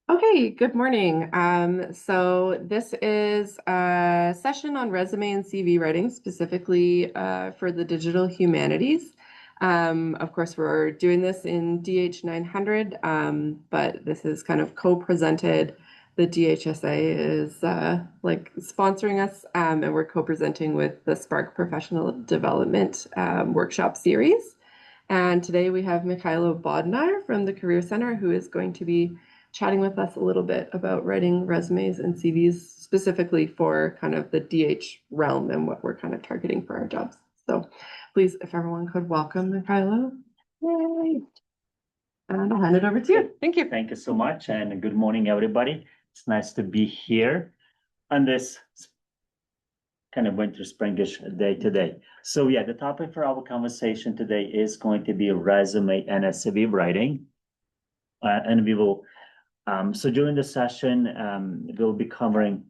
Okay, good morning. So this is a session on resume and CV writing, specifically for the digital humanities. Of course, we're doing this in DH 900, but this is kind of co-presented. The DHSA is like sponsoring us, and we're co-presenting with the Spark Professional Development Workshop Series. And today we have Mykhaylo Bodnar from the Career Centre, who is going to be chatting with us a little bit about writing resumes and CVs specifically for kind of the DH realm and what we're kind of targeting for our jobs. So please, if everyone could welcome Mykhaylo. Yay. And I'll hand it over to you. Thank you. Thank you so much, and good morning, everybody. It's nice to be here on this kind of winter springish day today. So yeah, the topic for our conversation today is going to be resume and CV writing. And we will so during the session, we'll be covering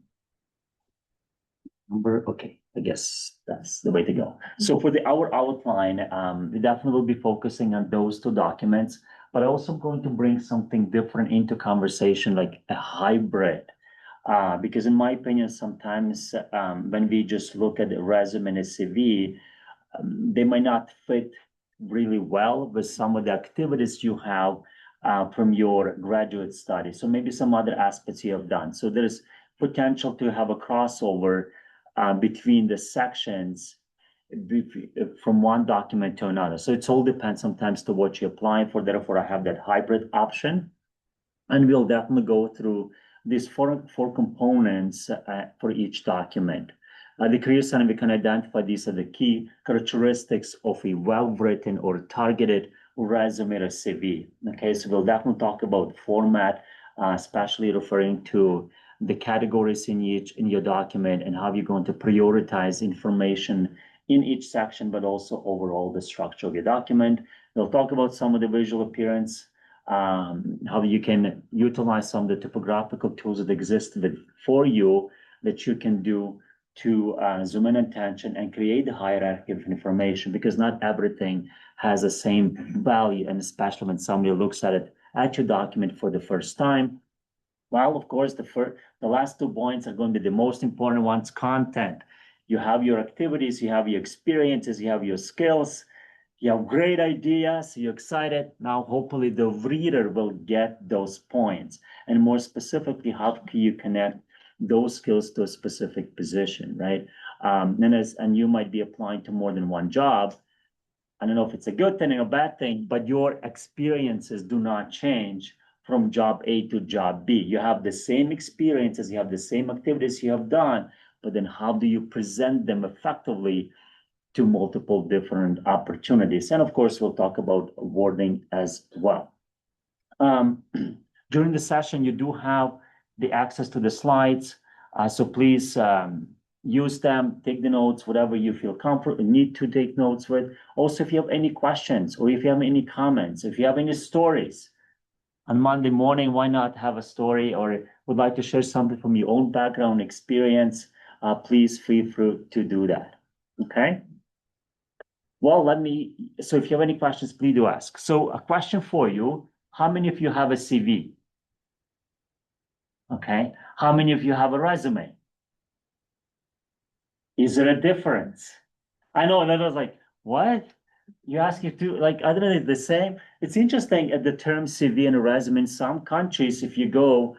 okay, I guess that's the way to go. So for our outline, we definitely will be focusing on those two documents, but also going to bring something different into conversation, like a hybrid. Because in my opinion, sometimes when we just look at the resume and a CV, they might not fit really well with some of the activities you have from your graduate study. So maybe some other aspects you have done. So there's potential to have a crossover between the sections from one document to another. So it all depends sometimes to what you're applying for. Therefore, I have that hybrid option. And we'll definitely go through these four components for each document. The Career Center, we can identify these are the key characteristics of a well-written or targeted resume or CV. Okay, so we'll definitely talk about format, especially referring to the categories in your document and how you're going to prioritize information in each section, but also overall the structure of your document. We'll talk about some of the visual appearance, how you can utilize some of the typographical tools that exist for you that you can do to zoom in attention and create the hierarchy of information, because not everything has the same value, and especially when somebody looks at it at your document for the first time. Well, of course, the last 2 points are going to be the most important ones. Content. You have your activities, you have your experiences, you have your skills, you have great ideas, you're excited. Now, hopefully the reader will get those points. And more specifically, how can you connect those skills to a specific position, right? And you might be applying to more than one job. I don't know if it's a good thing or a bad thing, but your experiences do not change from job A to job B. You have the same experiences, you have the same activities you have done, but then how do you present them effectively to multiple different opportunities? And of course, we'll talk about wording as well. During the session, you do have the access to the slides. So please use them, take the notes, whatever you feel comfortable, need to take notes with. Also, if you have any questions or if you have any comments, if you have any stories on Monday morning, why not have a story or would like to share something from your own background experience, please feel free to do that, okay? Well, so if you have any questions, please do ask. So a question for you, how many of you have a CV? Okay, how many of you have a resume? Is there a difference? I know, and I was like, what? You ask if to, like, I don't know, it's the same. It's interesting at the term CV and a resume. In some countries, if you go,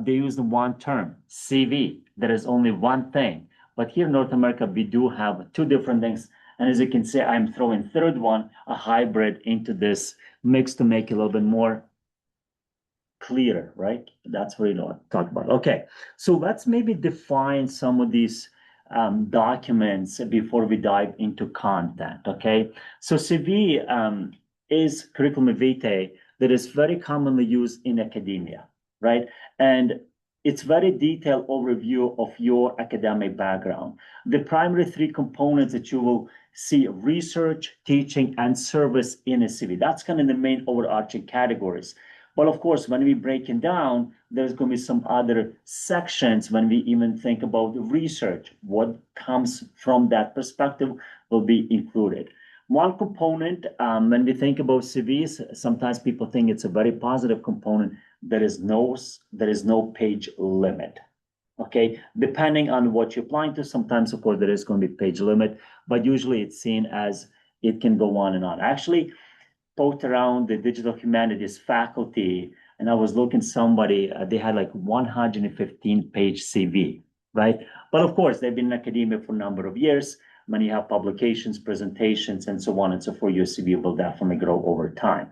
they use the one term, CV. There is only one thing. But here in North America, we do have two different things. And as you can see, I'm throwing third one, a hybrid into this mix to make it a little bit more clearer, right? That's what we talk about. Okay, so let's maybe define some of these documents before we dive into content, okay? So CV is curriculum vitae that is very commonly used in academia, right? And it's very detailed overview of your academic background. The primary three components that you will see: research, teaching, and service in a CV. That's kind of the main overarching categories. But of course, when we break it down, there's going to be some other sections when we even think about research. What comes from that perspective will be included. one component, when we think about CVs, sometimes people think it's a very positive component. There is no page limit. Okay, depending on what you're applying to, sometimes of course there is going to be page limit, but usually it's seen as it can go on and on. Actually, poked around the digital humanities faculty, and I was looking somebody, they had like 115-page CV, right? But of course, they've been in academia for a number of years. When you have publications, presentations, and so on and so forth, your CV will definitely grow over time.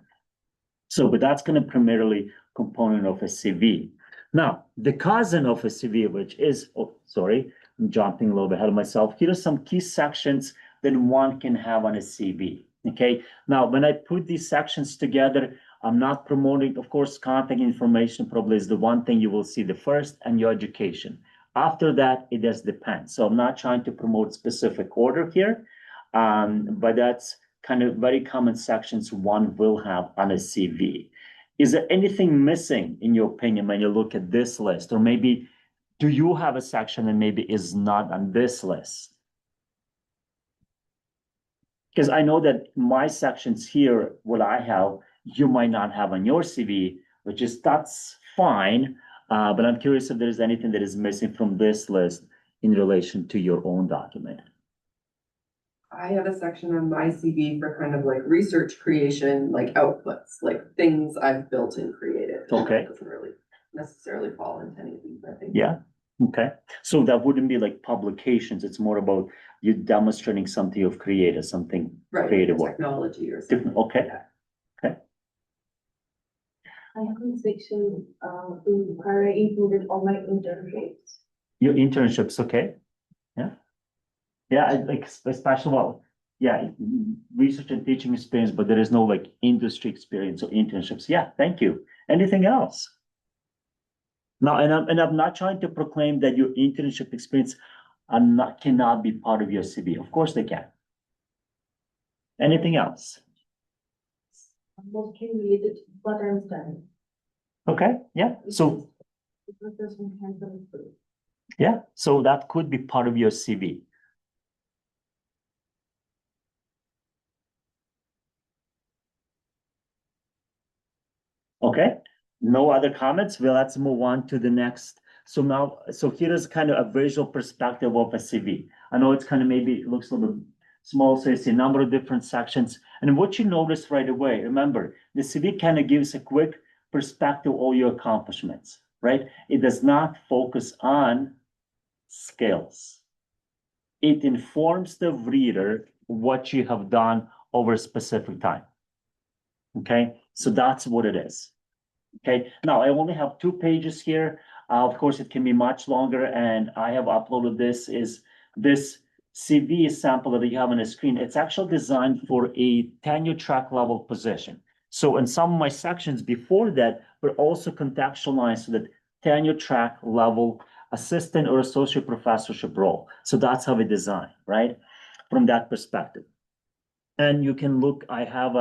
So, but that's going to primarily component of a CV. Now, the cousin of a CV, which is, oh, sorry, I'm jumping a little bit ahead of myself. Here are some key sections that one can have on a CV. Okay. Now, when I put these sections together, I'm not promoting, of course, contact information probably is the one thing you will see the first, and your education. After that, it does depend. So I'm not trying to promote specific order here, but that's kind of very common sections one will have on a CV. Is there anything missing in your opinion when you look at this list? Or maybe do you have a section that maybe is not on this list? Because I know that my sections here, what I have, you might not have on your CV, that's fine. But I'm curious if there's anything that is missing from this list in relation to your own document. I have a section on my CV for kind of like research creation, like outputs, like things I've built and created. Okay. It doesn't really necessarily fall into anything, I think. Yeah. Okay. So that wouldn't be like publications. It's more about you demonstrating something you've created, something Right, creative work. technology or something. Different. Okay. Yeah. Okay. I have a section where I included all my internships. Your internships, okay. Yeah. Yeah, like especially well, yeah, research and teaching experience, but there is no like industry experience or internships. Yeah, thank you. Anything else? Now, and I'm not trying to proclaim that your internship experience cannot be part of your CV. Of course they can. Anything else? Mostly related to what I'm studying. Okay, yeah. So yeah, so that could be part of your CV. Okay, no other comments? Well, let's move on to the next. So now, so here is kind of a visual perspective of a CV. I know it's kind of maybe it looks a little bit small, so it's a number of different sections. And what you notice right away, remember, the CV kind of gives a quick perspective of all your accomplishments, right? It does not focus on skills. It informs the reader what you have done over a specific time. Okay, so that's what it is. Okay, now I only have 2 pages here. Of course, it can be much longer, and I have uploaded this CV sample that you have on the screen. It's actually designed for a tenure track level position. So in some of my sections before that, we're also contextualized to the tenure track level assistant or associate professorship role. So that's how we design, right? From that perspective. And you can look, I have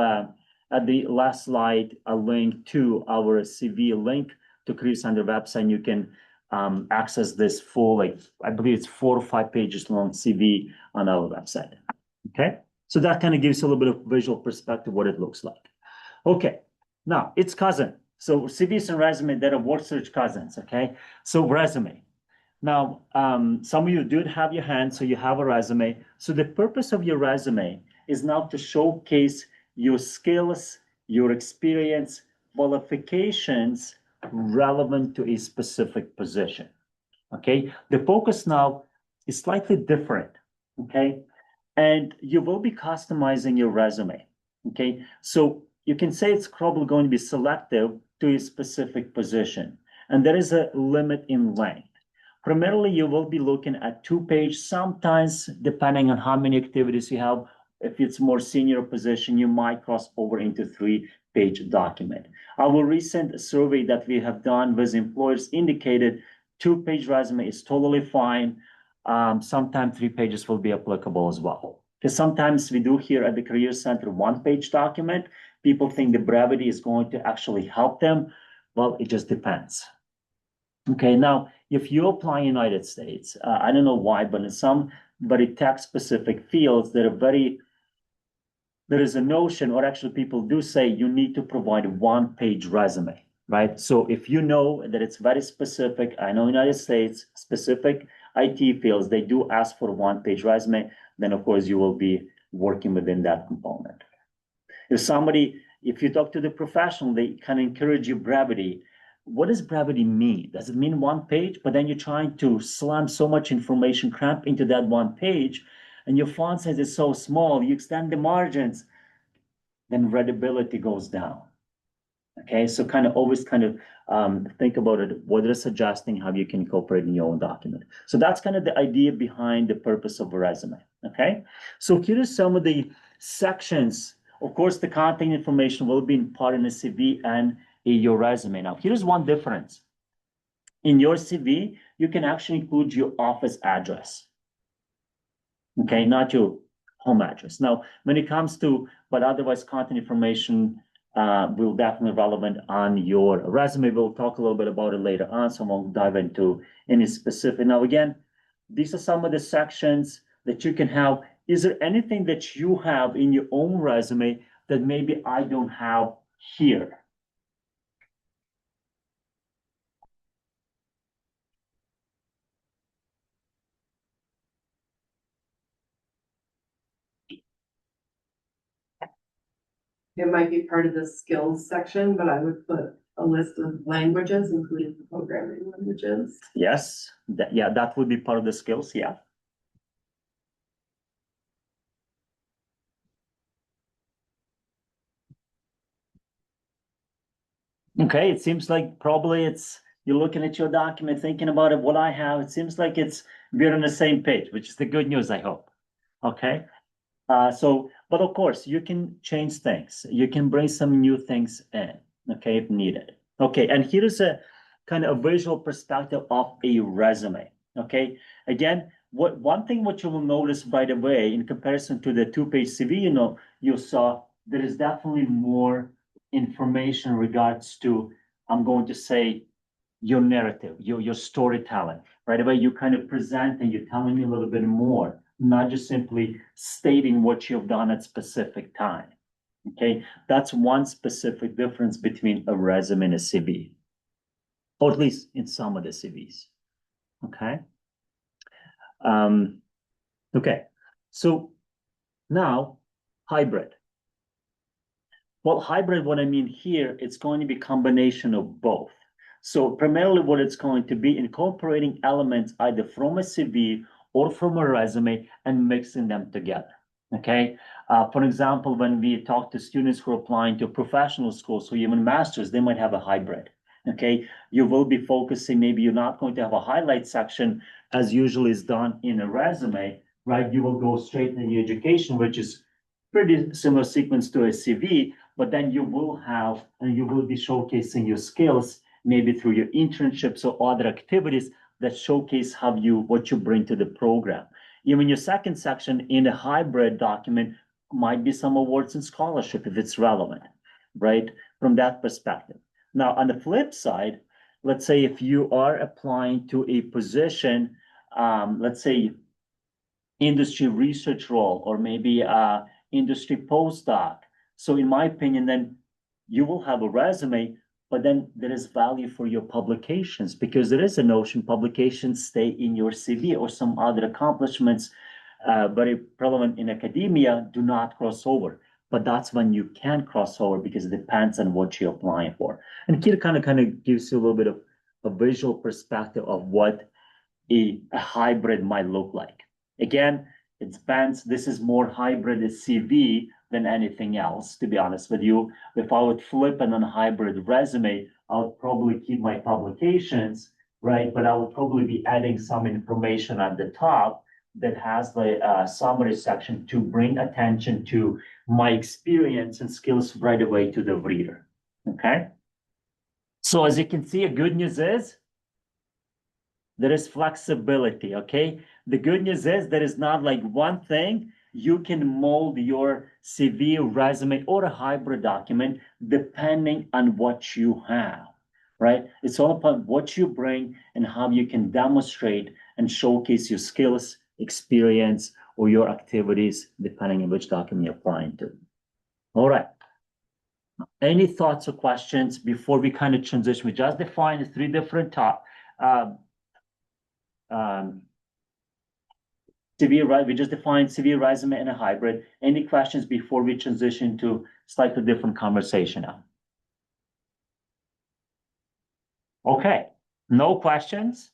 at the last slide, a link to our CV link to Career Centre website. You can access this full, like, I believe it's 4 or 5 pages long CV on our website. Okay, so that kind of gives you a little bit of visual perspective what it looks like. Okay, now it's cousin. So CVs and resume, they're word search cousins. Okay, so resume. Now, some of you did have your hand, so you have a resume. So the purpose of your resume is now to showcase your skills, your experience, qualifications relevant to a specific position. Okay, the focus now is slightly different. Okay, and you will be customizing your resume. Okay, so you can say it's probably going to be selective to a specific position, and there is a limit in length. Primarily, you will be looking at 2-page, sometimes depending on how many activities you have. If it's more senior position, you might cross over into 3-page document. Our recent survey that we have done with employers indicated 2-page resume is totally fine. Sometimes 3 pages will be applicable as well. Because sometimes we do here at the Career Centre 1-page document. People think the brevity is going to actually help them. Well, it just depends. Okay, now, if you apply in the United States, I don't know why, but in some very tech-specific fields that are very there is a notion, or actually people do say you need to provide a one-page resume, right? So if you know that it's very specific, I know United States, specific IT fields, they do ask for a one-page resume, then of course you will be working within that component. If you talk to the professional, they kind of encourage you brevity. What does brevity mean? Does it mean one page? But then you're trying to slam so much information, cramp into that one page, and your font size is so small, you extend the margins, then readability goes down. Okay, so always think about it, what they're suggesting, how you can incorporate in your own document. So that's kind of the idea behind the purpose of a resume. Okay, so here are some of the sections. Of course, the contact information will be in part in a CV and in your resume. Now, here's one difference. In your CV, you can actually include your office address. Okay, not your home address. Now, when it comes to, but otherwise contact information will definitely relevant on your resume. We'll talk a little bit about it later on, so I won't dive into any specific. Now, again, these are some of the sections that you can have. Is there anything that you have in your own resume that maybe I don't have here? It might be part of the skills section, but I would put a list of languages, including the programming languages. Yes, that would be part of the skills, yeah. Okay, it seems like probably you're looking at your document, thinking about it, what I have, it seems like we're on the same page, which is the good news, I hope. Okay, but of course, you can change things. You can bring some new things in, okay, if needed. Okay, and here is a kind of a visual perspective of a resume, okay? Again, one thing what you will notice right away in comparison to the two-page CV, you saw there is definitely more information in regards to, I'm going to say, your narrative, your storytelling, right away. You kind of present and you're telling me a little bit more, not just simply stating what you've done at specific time. Okay, that's one specific difference between a resume and a CV, or at least in some of the CVs. Okay. Okay. So now hybrid. Well, hybrid, what I mean here, it's going to be a combination of both. So primarily what it's going to be incorporating elements either from a CV or from a resume and mixing them together. Okay. For example, when we talk to students who are applying to professional schools, so even masters, they might have a hybrid. Okay. You will be focusing, maybe you're not going to have a highlight section as usually is done in a resume, right? You will go straight into the education, which is pretty similar sequence to a CV, but then you will be showcasing your skills, maybe through your internships or other activities that showcase what you bring to the program. Even your second section in a hybrid document might be some awards and scholarship if it's relevant, right? From that perspective. Now, on the flip side, let's say if you are applying to a position, let's say industry research role, or maybe industry postdoc. So in my opinion, then you will have a resume, but then there is value for your publications, because there is a notion publications stay in your CV, or some other accomplishments very prevalent in academia do not cross over. But that's when you can cross over, because it depends on what you're applying for. And here kind of gives you a little bit of a visual perspective of what a hybrid might look like. Again, it depends. This is more hybrid CV than anything else, to be honest with you. If I would flip it on a hybrid resume, I would probably keep my publications, right? But I would probably be adding some information at the top that has the summary section to bring attention to my experience and skills right away to the reader, okay? So as you can see, a good news is there is flexibility, okay? The good news is there is not like one thing. You can mold your CV, resume, or a hybrid document depending on what you have, right? It's all about what you bring and how you can demonstrate and showcase your skills, experience, or your activities, depending on which document you're applying to. All right. Any thoughts or questions before we kind of transition? We just defined the three different CV, right? We just defined CV, resume, and a hybrid. Any questions before we transition to slightly different conversation now? Okay, no questions.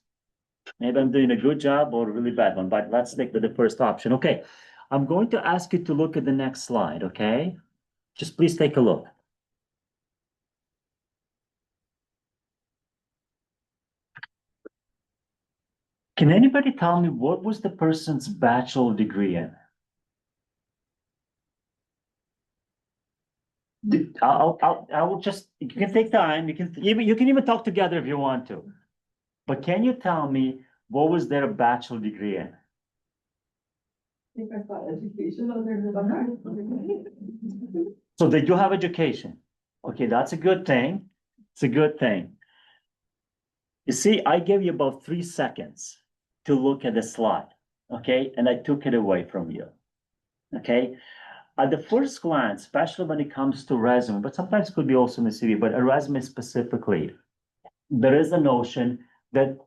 Maybe I'm doing a good job or a really bad one, but let's stick to the first option. Okay, I'm going to ask you to look at the next slide, okay? Just please take a look. Can anybody tell me what was the person's bachelor degree in? I will just, you can take time, you can even talk together if you want to. But can you tell me what was their bachelor degree in? So they do have education. Okay, that's a good thing. It's a good thing. You see, I gave you about 3 seconds to look at the slide, okay? And I took it away from you, okay? At the first glance, especially when it comes to resume, but sometimes it could be also in the CV, but a resume specifically, there is a notion that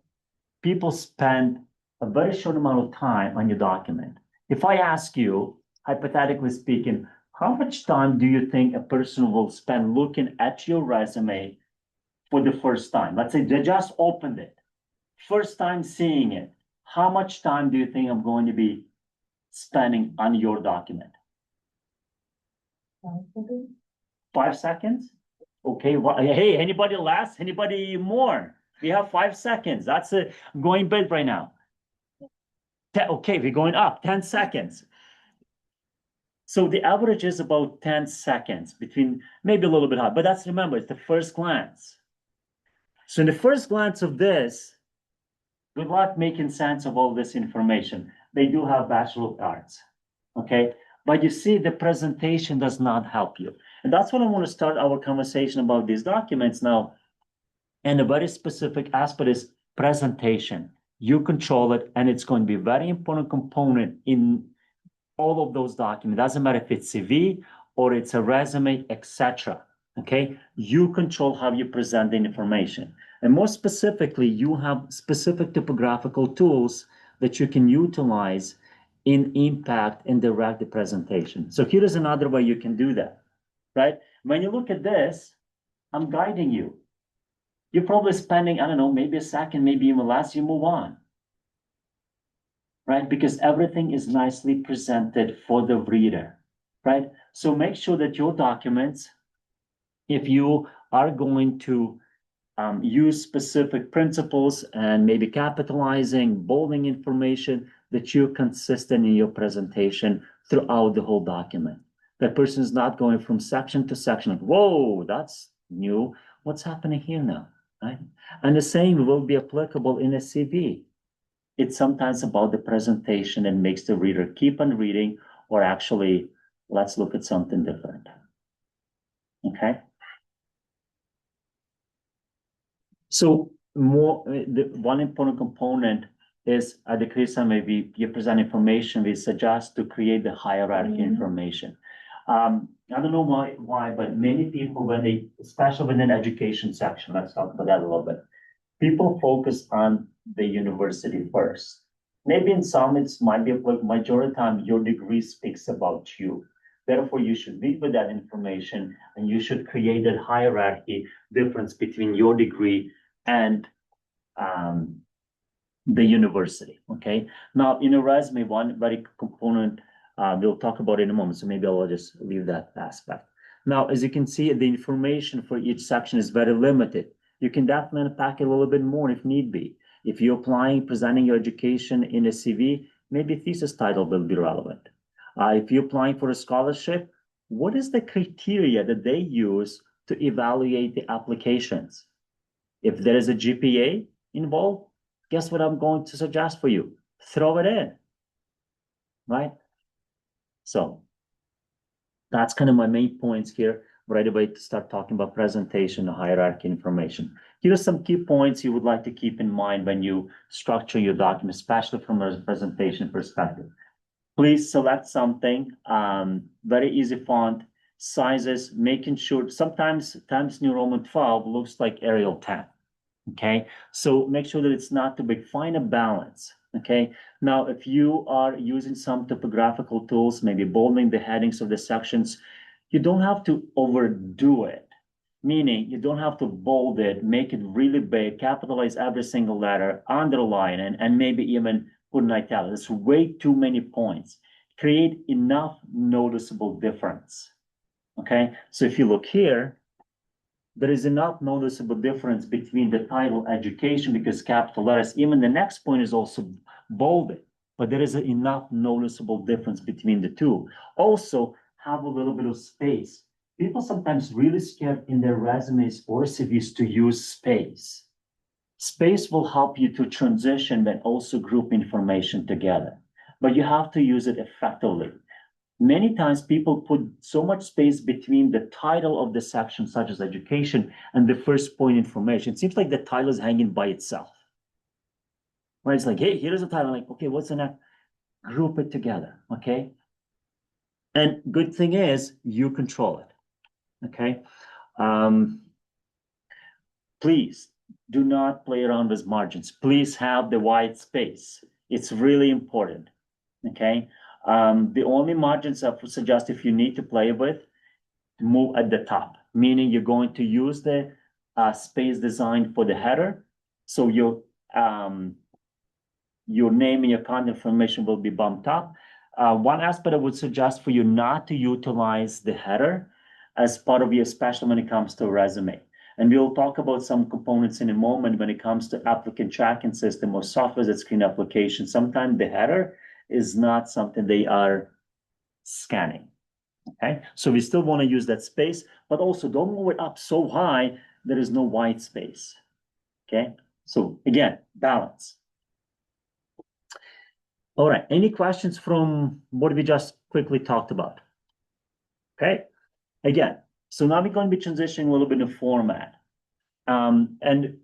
people spend a very short amount of time on your document. If I ask you, hypothetically speaking, how much time do you think a person will spend looking at your resume for the first time? Let's say they just opened it, first time seeing it. How much time do you think I'm going to be spending on your document? 5 seconds? Okay, well, hey, anybody less? Anybody more? We have 5 seconds. That's it. I'm going big right now. Okay, we're going up 10 seconds. So the average is about 10 seconds between, maybe a little bit high, but that's, remember, it's the first glance. So in the first glance of this, good luck making sense of all this information. They do have Bachelor of Arts, okay? But you see, the presentation does not help you. And that's what I want to start our conversation about these documents now. And a very specific aspect is presentation. You control it, and it's going to be a very important component in all of those documents. It doesn't matter if it's CV or it's a resume, etc. Okay, you control how you present the information. And more specifically, you have specific typographical tools that you can utilize in impact and direct the presentation. So here is another way you can do that, right? When you look at this, I'm guiding you. You're probably spending, I don't know, maybe a second, maybe even less, you move on, right? Because everything is nicely presented for the reader, right? So make sure that your documents, if you are going to use specific principles and maybe capitalizing, bolding information, that you're consistent in your presentation throughout the whole document. That person is not going from section to section, like, whoa, that's new. What's happening here now, right? And the same will be applicable in a CV. It's sometimes about the presentation and makes the reader keep on reading, or actually, let's look at something different. Okay. So one important component is at the Career Centre, maybe you present information, we suggest to create the hierarchy information. I don't know why, but many people, when they, especially within education section, let's talk about that a little bit. People focus on the university first. Maybe in some, it might be like majority of the time, your degree speaks about you. Therefore, you should lead with that information, and you should create that hierarchy difference between your degree and the university, okay? Now, in a resume, one very component, we'll talk about it in a moment, so maybe I'll just leave that aspect. Now, as you can see, the information for each section is very limited. You can definitely pack it a little bit more if need be. If you're applying, presenting your education in a CV, maybe thesis title will be relevant. If you're applying for a scholarship, what is the criteria that they use to evaluate the applications? If there is a GPA involved, guess what I'm going to suggest for you? Throw it in, right? So that's kind of my main points here, right away to start talking about presentation and hierarchy information. Here are some key points you would like to keep in mind when you structure your document, especially from a presentation perspective. Please select something, very easy font, sizes, making sure sometimes Times New Roman 12 looks like Arial 10. Okay, so make sure that it's not too big. Find a balance. Okay, now if you are using some typographical tools, maybe bolding the headings of the sections, you don't have to overdo it. Meaning you don't have to bold it, make it really big, capitalize every single letter, underline, and maybe even put an italic. It's way too many points. Create enough noticeable difference. Okay, so if you look here, there is enough noticeable difference between the title education because capital letters, even the next point is also bolded, but there is enough noticeable difference between the two. Also, have a little bit of space. People sometimes really scared in their resumes or CVs to use space. Space will help you to transition and also group information together, but you have to use it effectively. Many times people put so much space between the title of the section, such as education, and the first point information. It seems like the title is hanging by itself. Right? It's like, hey, here's the title. Like, okay, what's the next? Group it together, okay? And good thing is you control it. Okay, please do not play around with margins. Please have the white space. It's really important. Okay, the only margins I would suggest if you need to play with, move at the top, meaning you're going to use the space design for the header. So your name and your contact information will be bumped up. One aspect I would suggest for you not to utilize the header as part of your, especially when it comes to a resume. And we'll talk about some components in a moment when it comes to applicant tracking system or software that screen application. Sometimes the header is not something they are scanning. Okay, so we still want to use that space, but also don't move it up so high there is no white space. Okay, so again, balance. All right, any questions from what we just quickly talked about? Okay. Again, so now we're going to be transitioning a little bit in format. And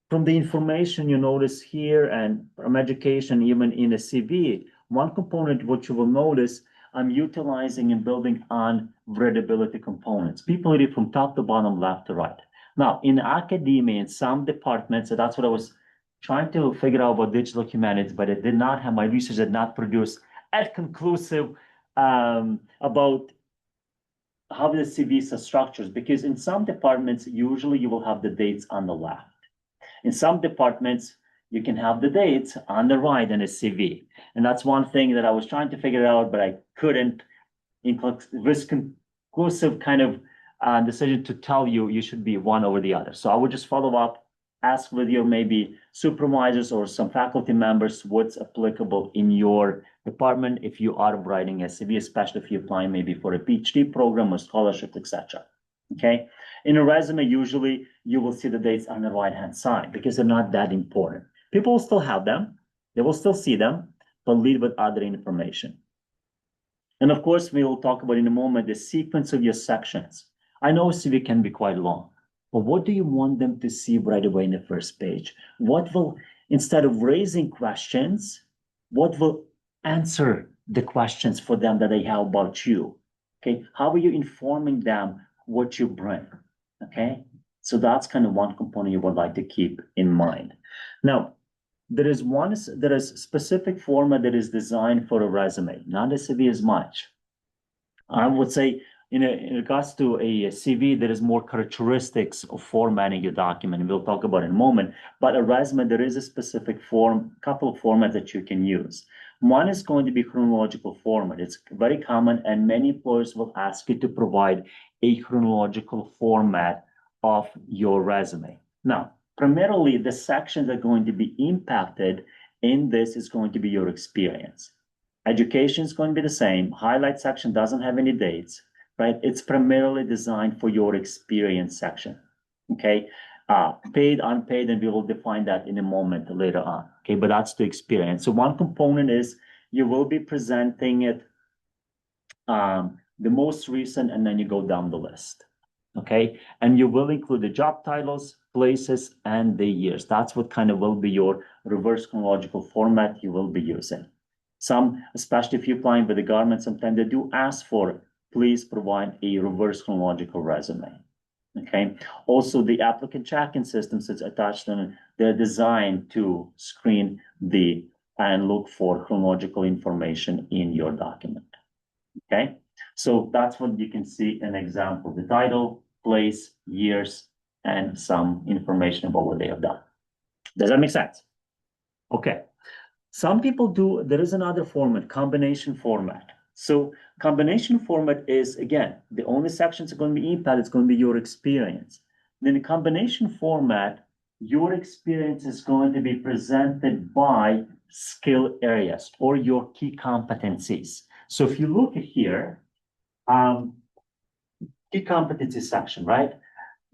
from the information you notice here and from education, even in the CV, one component which you will notice I'm utilizing and building on readability components. People read from top to bottom, left to right. Now, in academia, in some departments, so that's what I was trying to figure out about digital humanities, but it did not have, my research did not produce as conclusive about how the CVs are structured, because in some departments, usually you will have the dates on the left. In some departments, you can have the dates on the right in a CV. And that's one thing that I was trying to figure out, but I couldn't, with conclusive kind of decision to tell you, you should be one over the other. So I would just follow up, ask with your maybe supervisors or some faculty members what's applicable in your department if you are writing a CV, especially if you're applying maybe for a PhD program or scholarship, etc. Okay, in a resume, usually you will see the dates on the right-hand side because they're not that important. People will still have them, they will still see them, but lead with other information. And of course, we will talk about in a moment the sequence of your sections. I know CV can be quite long, but what do you want them to see right away in the first page? What will, instead of raising questions, what will answer the questions for them that they have about you? Okay, how are you informing them what you bring? Okay, so that's kind of one component you would like to keep in mind. Now, there is specific format that is designed for a resume, not a CV as much. I would say in regards to a CV, there is more characteristics of formatting your document, and we'll talk about it in a moment. But a resume, there is a specific couple of formats that you can use. One is going to be chronological format. It's very common, and many employers will ask you to provide a chronological format of your resume. Now, primarily, the sections that are going to be impacted in this is going to be your experience. Education is going to be the same. Highlight section doesn't have any dates, right? It's primarily designed for your experience section, okay? Paid, unpaid, and we will define that in a moment later on, okay? But that's the experience. So one component is you will be presenting it, the most recent, and then you go down the list, okay? And you will include the job titles, places, and the years. That's what kind of will be your reverse chronological format you will be using. Some, especially if you're applying with the government, sometimes they do ask for please provide a reverse chronological resume. Okay. Also, the applicant tracking systems that's attached to them, they're designed to screen and look for chronological information in your document. Okay. So that's what you can see an example, the title, place, years, and some information about what they have done. Does that make sense? Okay. Some people do, there is another format, combination format. So combination format is, again, the only sections are going to be impact, it's going to be your experience. Then in combination format, your experience is going to be presented by skill areas or your key competencies. So if you look at here, key competency section, right?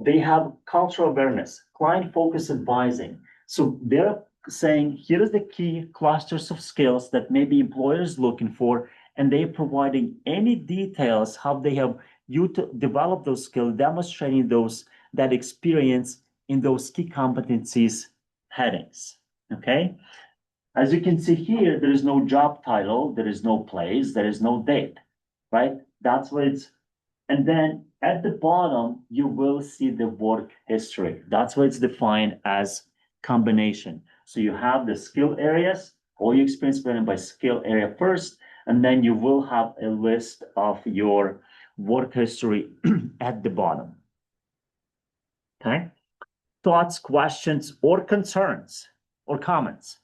They have cultural awareness, client focused advising. So they're saying, here is the key clusters of skills that maybe employers looking for, and they're providing any details how they have you to develop those skills, demonstrating that experience in those key competencies headings. Okay. As you can see here, there is no job title, there is no place, there is no date, right? That's what it's, and then at the bottom, you will see the work history. That's why it's defined as combination. So you have the skill areas, all your experience planned by skill area first, and then you will have a list of your work history at the bottom. Okay? Thoughts, questions, or concerns, or comments?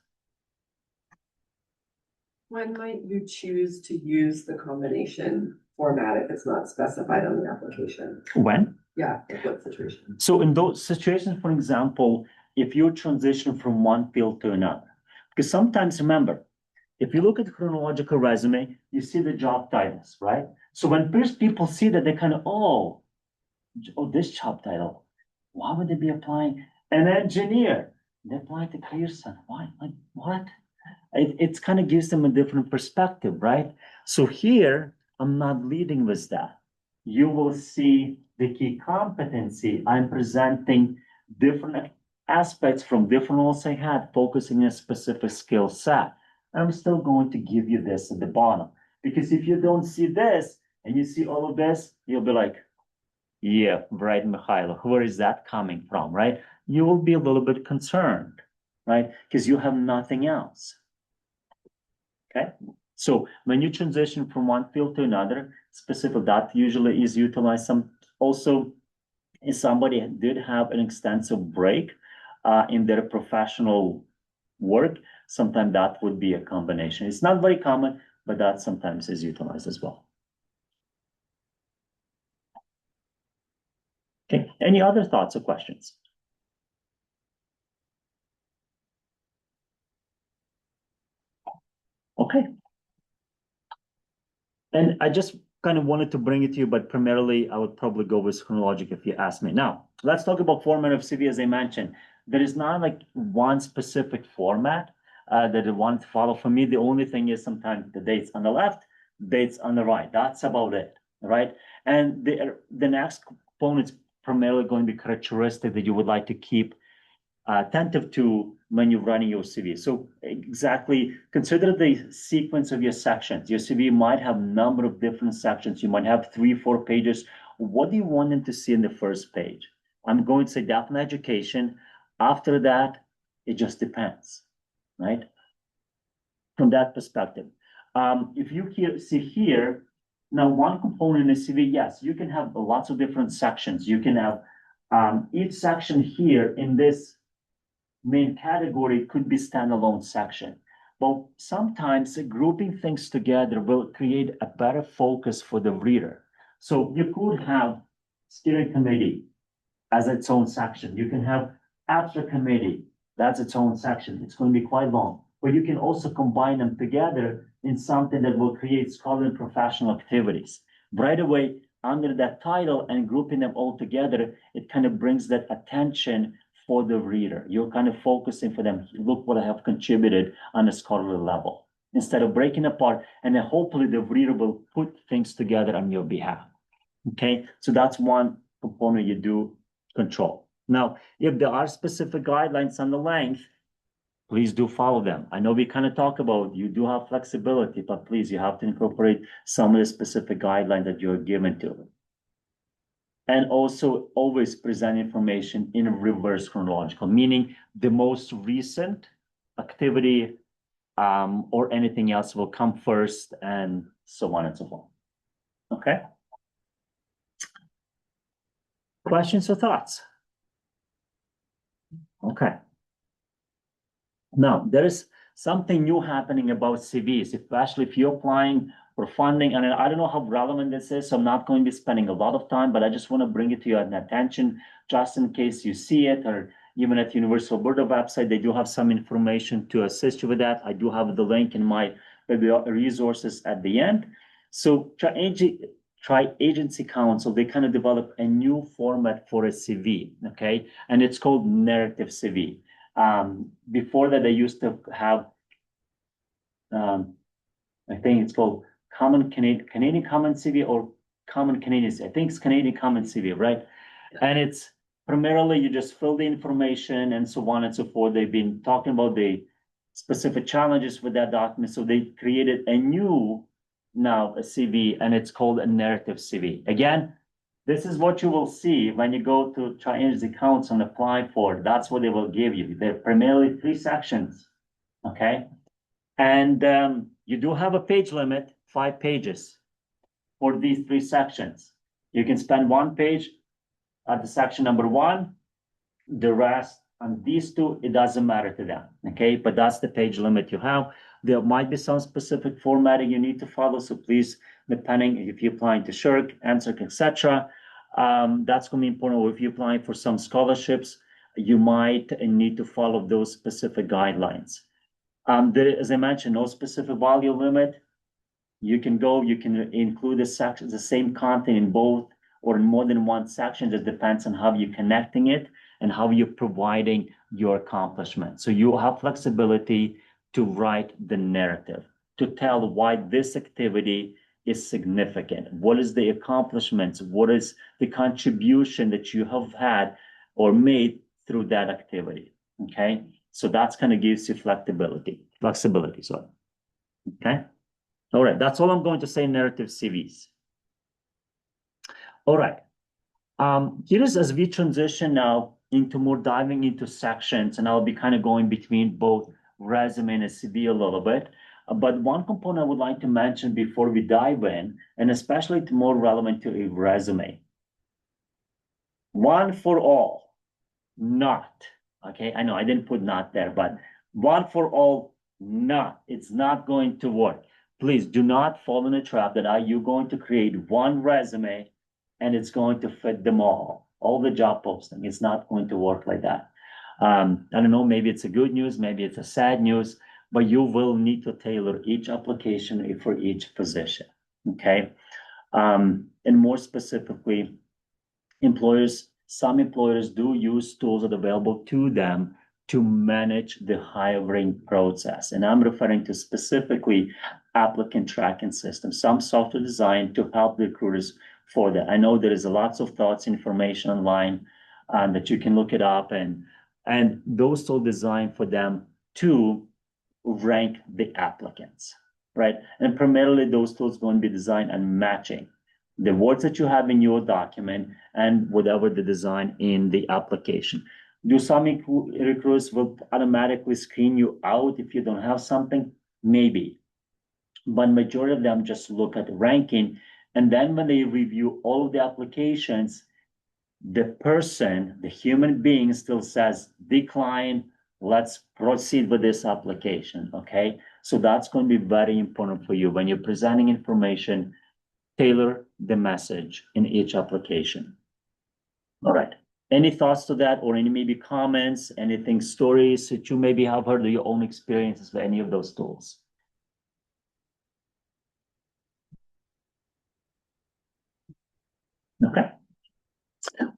When might you choose to use the combination format if it's not specified on the application? When? Yeah, like what situation? So in those situations, for example, if you transition from one field to another, because sometimes remember, if you look at the chronological resume, you see the job titles, right? So when first people see that, they kind of, oh, this job title, why would they be applying an engineer? They apply to Career Centre. Why? Like what? It kind of gives them a different perspective, right? So here, I'm not leading with that. You will see the key competency. I'm presenting different aspects from different roles I had, focusing on a specific skill set. I'm still going to give you this at the bottom. Because if you don't see this and you see all of this, you'll be like, yeah, right, Mykhaylo, where is that coming from, right? You will be a little bit concerned, right? Because you have nothing else. Okay, so when you transition from one field to another, specific that usually is utilized. Some also, if somebody did have an extensive break in their professional work, sometimes that would be a combination. It's not very common, but that sometimes is utilized as well. Okay, any other thoughts or questions? Okay. And I just kind of wanted to bring it to you, but primarily I would probably go with chronologic if you ask me. Now, let's talk about format of CV. As I mentioned, there is not like one specific format that I want to follow. For me, the only thing is sometimes the dates on the left, dates on the right. That's about it, right? And the next component is primarily going to be characteristic that you would like to keep attentive to when you're running your CV. So exactly, consider the sequence of your sections. Your CV might have a number of different sections. You might have 3-4 pages. What do you want them to see in the first page? I'm going to say definitely education. After that, it just depends, right? From that perspective. If you see here, now one component in the CV, yes, you can have lots of different sections. You can have each section here in this main category could be standalone section. But sometimes grouping things together will create a better focus for the reader. So you could have steering committee as its own section. You can have after committee, that's its own section. It's going to be quite long. But you can also combine them together in something that will create scholarly and professional activities. Right away, under that title and grouping them all together, it kind of brings that attention for the reader. You're kind of focusing for them, look what I have contributed on a scholarly level, instead of breaking apart, and then hopefully the reader will put things together on your behalf. Okay, so that's one component you do control. Now, if there are specific guidelines on the length, please do follow them. I know we kind of talk about you do have flexibility, but please, you have to incorporate some of the specific guidelines that you're given to. And also always present information in reverse chronological, meaning the most recent activity or anything else will come first, and so on and so forth. Okay. Questions or thoughts? Okay. Now, there is something new happening about CVs, especially if you're applying for funding. And I don't know how relevant this is, so I'm not going to be spending a lot of time, but I just want to bring it to your attention just in case you see it, or even at University of Alberta website, they do have some information to assist you with that. I do have the link in my resources at the end. So Tri-Agency Council, they kind of develop a new format for a CV, okay? And it's called narrative CV. Before that, they used to have, I think it's called Canadian Common CV or Common Canadian, I think it's Canadian Common CV, right? And it's primarily you just fill the information and so on and so forth. They've been talking about the specific challenges with that document. So they created a new now a CV, and it's called a narrative CV. Again, this is what you will see when you go to Tri-Agency Council and apply for it. That's what they will give you. They're primarily 3 sections, okay? And you do have a page limit, 5 pages for these 3 sections. You can spend 1 page at the section number 1, the rest on these 2, it doesn't matter to them, okay? But that's the page limit you have. There might be some specific formatting you need to follow, so please, depending if you're applying to SSHRC, NSERC, etc., that's going to be important. Or if you're applying for some scholarships, you might need to follow those specific guidelines. There, as I mentioned, no specific volume limit. You can include the same content in both or in more than 1 section. It depends on how you're connecting it and how you're providing your accomplishment. So you have flexibility to write the narrative, to tell why this activity is significant. What is the accomplishments? What is the contribution that you have had or made through that activity? Okay, so that's kind of gives you flexibility, sorry. Okay, all right, that's all I'm going to say, narrative CVs. All right, here's as we transition now into more diving into sections, and I'll be kind of going between both resume and a CV a little bit. But one component I would like to mention before we dive in, and especially to more relevant to a resume. One for all, not, okay? I know I didn't put not there, but one for all, not. It's not going to work. Please do not fall in a trap that you're going to create one resume and it's going to fit them all the job posting. It's not going to work like that. I don't know, maybe it's a good news, maybe it's a sad news, but you will need to tailor each application for each position, okay? And more specifically, some employers do use tools that are available to them to manage the hiring process. And I'm referring to specifically applicant tracking systems, some software designed to help recruiters for that. I know there is lots of thoughts, information online that you can look it up, and those tools designed for them to rank the applicants, right? And primarily those tools going to be designed and matching the words that you have in your document and whatever the design in the application. Do some recruiters will automatically screen you out if you don't have something? Maybe. But majority of them just look at the ranking, and then when they review all of the applications, the person, the human being still says, decline, let's proceed with this application, okay? So that's going to be very important for you. When you're presenting information, tailor the message in each application. All right, any thoughts to that, or any maybe comments, anything, stories that you maybe have heard of your own experiences with any of those tools? Okay.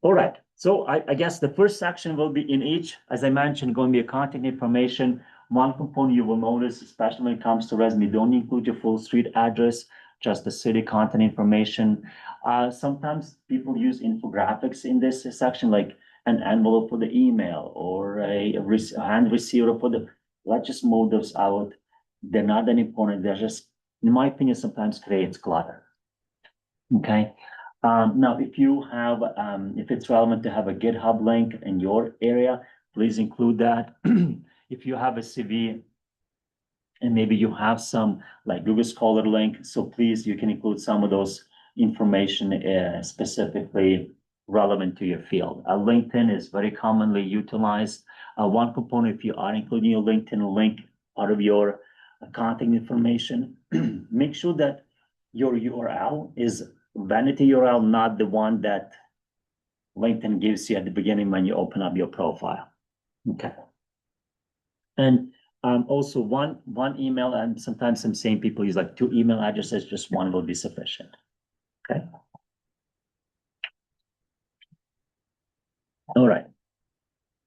All right, so I guess the first section will be in each, as I mentioned, going to be a contact information. One component you will notice, especially when it comes to resume, don't include your full street address, just the city contact information. Sometimes people use infographics in this section, like an envelope for the email or a hand receiver for the, let's just move those out. They're not that important. They're just, in my opinion, sometimes creates clutter. Okay. Now, if you have, if it's relevant to have a GitHub link in your area, please include that. If you have a CV and maybe you have some like Google Scholar link, so please, you can include some of those information specifically relevant to your field. LinkedIn is very commonly utilized. One component, if you are including your LinkedIn link, part of your contact information, make sure that your URL is vanity URL, not the one that LinkedIn gives you at the beginning when you open up your profile. Okay. And also one email, and sometimes I'm saying people use like 2 email addresses, just one will be sufficient. Okay. All right.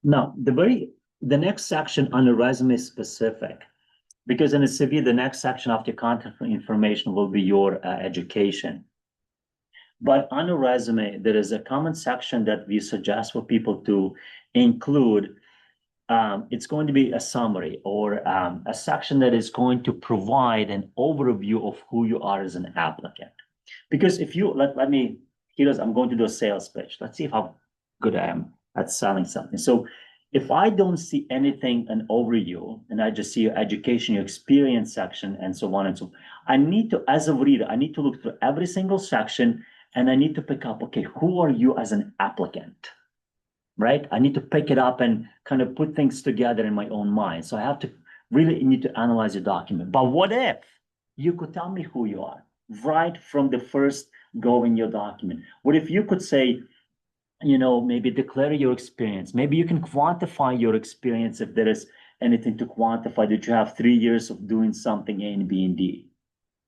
Now, the next section on the resume is specific, because in a CV, the next section after contact information will be your education. But on a resume, there is a common section that we suggest for people to include. It's going to be a summary or a section that is going to provide an overview of who you are as an applicant. Because if you, let me, here's, I'm going to do a sales pitch. Let's see how good I am at selling something. So if I don't see anything, an overview, and I just see your education, your experience section, and so on and so on, I need to, as a reader, I need to look through every single section and I need to pick up, okay, who are you as an applicant? Right? I need to pick it up and kind of put things together in my own mind. So I have to really need to analyze your document. But what if you could tell me who you are right from the first go in your document? What if you could say, you know, maybe declare your experience. Maybe you can quantify your experience if there is anything to quantify, that you have 3 years of doing something A and B and D,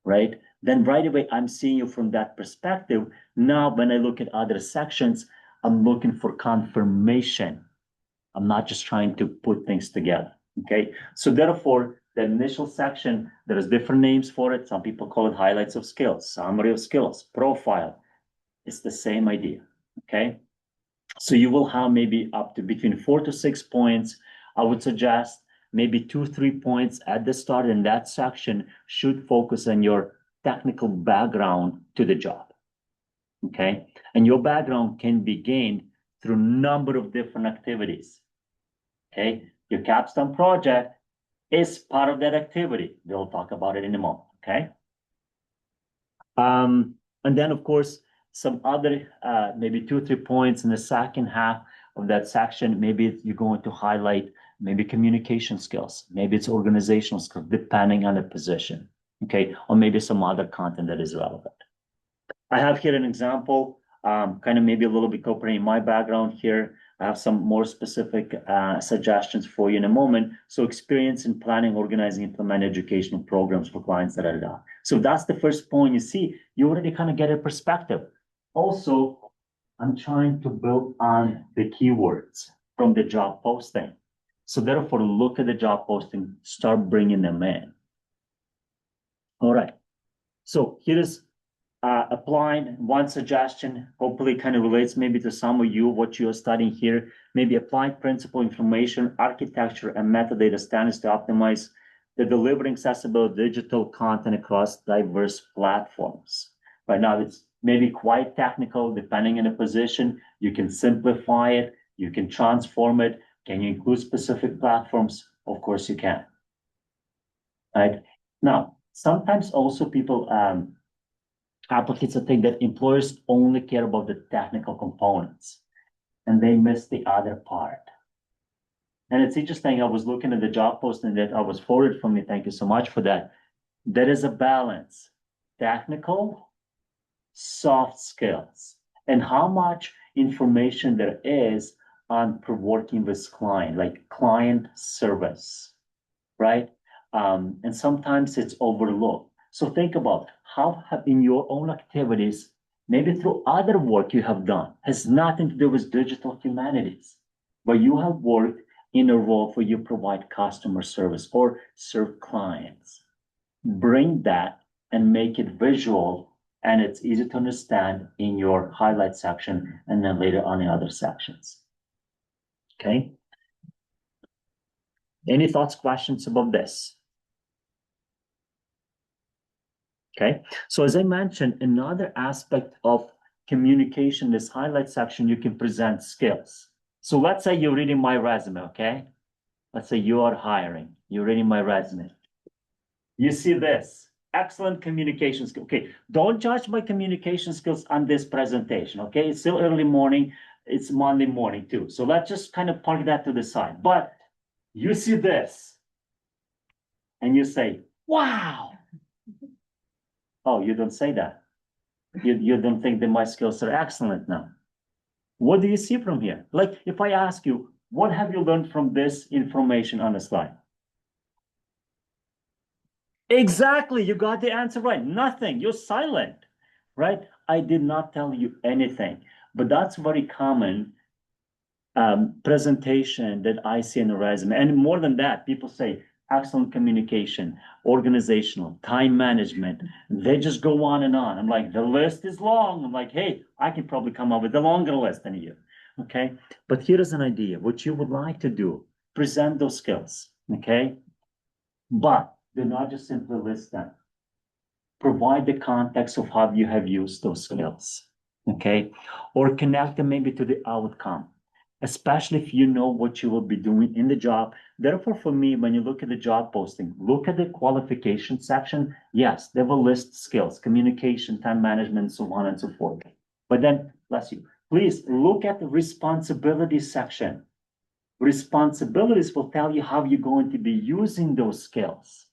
right? Then right away, I'm seeing you from that perspective. Now, when I look at other sections, I'm looking for confirmation. I'm not just trying to put things together, okay? So therefore, the initial section, there is different names for it. Some people call it highlights of skills, summary of skills, profile. It's the same idea, okay? So you will have maybe up to between 4 to 6 points. I would suggest maybe 2, 3 points at the start, and that section should focus on your technical background to the job, okay? And your background can be gained through a number of different activities, okay? Your capstone project is part of that activity. We'll talk about it in a moment, okay? And then, of course, some other, maybe 2 or 3 points in the second half of that section. Maybe you're going to highlight maybe communication skills, maybe it's organizational skills, depending on the position, okay? Or maybe some other content that is relevant. I have here an example, kind of maybe a little bit incorporating my background here. I have some more specific suggestions for you in a moment. So experience in planning, organizing, implement educational programs for clients that are done. So that's the first point. You see, you already kind of get a perspective. Also, I'm trying to build on the keywords from the job posting. So therefore, look at the job posting, start bringing them in. All right. So here is applying one suggestion, hopefully kind of relates maybe to some of you, what you're studying here, maybe applied principle information, architecture, and metadata standards to optimize the delivering accessible digital content across diverse platforms. Right now, it's maybe quite technical, depending on the position. You can simplify it, you can transform it. Can you include specific platforms? Of course you can. Right? Now, sometimes also people, applicants think that employers only care about the technical components and they miss the other part. And it's interesting, I was looking at the job posting that I was forwarded from me. Thank you so much for that. There is a balance, technical, soft skills, and how much information there is on working with client, like client service, right? And sometimes it's overlooked. So think about how have in your own activities, maybe through other work you have done, has nothing to do with digital humanities, but you have worked in a role where you provide customer service or serve clients. Bring that and make it visual, and it's easy to understand in your highlight section and then later on in other sections. Okay. Any thoughts, questions about this? Okay, so as I mentioned, another aspect of communication, this highlight section, you can present skills. So let's say you're reading my resume, okay? Let's say you are hiring, you're reading my resume. You see this, excellent communication skills. Okay, don't judge my communication skills on this presentation, okay? It's still early morning, it's Monday morning too. So let's just kind of park that to the side. But you see this, and you say, wow. Oh, you don't say that. You don't think that my skills are excellent now. What do you see from here? Like if I ask you, what have you learned from this information on the slide? Exactly, you got the answer right. Nothing, you're silent, right? I did not tell you anything, but that's very common presentation that I see in a resume. And more than that, people say excellent communication, organizational, time management. They just go on and on. I'm like, the list is long. I'm like, hey, I can probably come up with a longer list than you. Okay. But here is an idea. What you would like to do, present those skills. Okay. But do not just simply list them. Provide the context of how you have used those skills. Okay. Or connect them maybe to the outcome, especially if you know what you will be doing in the job. Therefore, for me, when you look at the job posting, look at the qualification section. Yes, they will list skills, communication, time management, so on and so forth. But then, bless you, please look at the responsibility section. Responsibilities will tell you how you're going to be using those skills.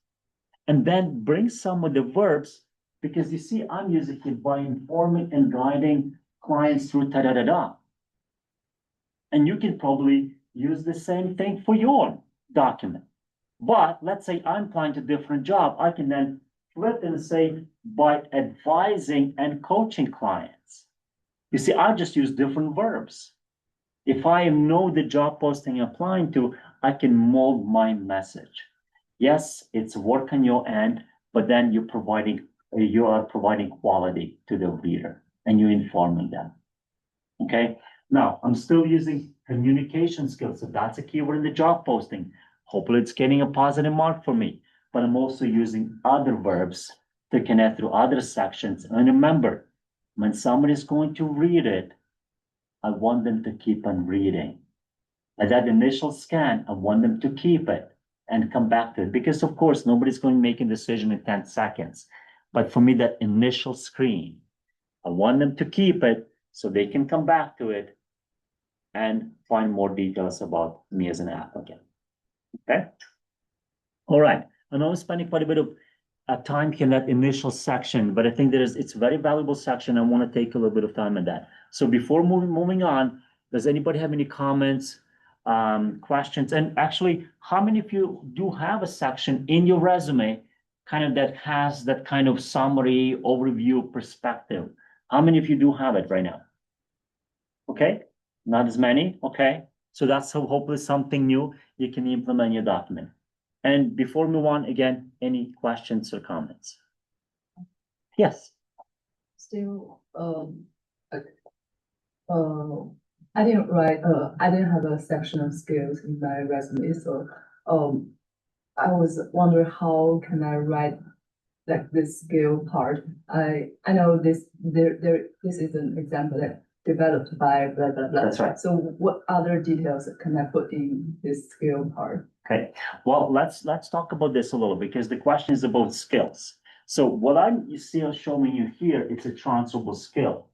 And then bring some of the verbs, because you see, I'm using it by informing and guiding clients through da-da-da-da. And you can probably use the same thing for your document. But let's say I'm applying to a different job. I can then flip and say, by advising and coaching clients. You see, I just use different verbs. If I know the job posting I'm applying to, I can mold my message. Yes, it's work on your end, but then you are providing quality to the reader and you're informing them. Okay. Now, I'm still using communication skills. So that's a keyword in the job posting. Hopefully it's getting a positive mark for me, but I'm also using other verbs to connect through other sections. And remember, when somebody's going to read it, I want them to keep on reading. At that initial scan, I want them to keep it and come back to it, because of course, nobody's going to make a decision in 10 seconds. But for me, that initial screen, I want them to keep it so they can come back to it and find more details about me as an applicant. Okay. All right. I know I'm spending quite a bit of time here in that initial section, but I think it's a very valuable section. I want to take a little bit of time on that. So before moving on, does anybody have any comments, questions? And actually, how many of you do have a section in your resume kind of that has that kind of summary overview perspective? How many of you do have it right now? Okay, not as many. Okay, so that's hopefully something new you can implement in your document. And before we move on, again, any questions or comments? Yes. Still, I didn't write. I didn't have a section of skills in my resume, so I was wondering how can I write like this skill part. I know this this is an example that developed by blah blah blah. That's right. So what other details can I put in this skill part? Okay, well, let's talk about this a little, because the question is about skills. So what I'm showing you here, it's a transferable skill,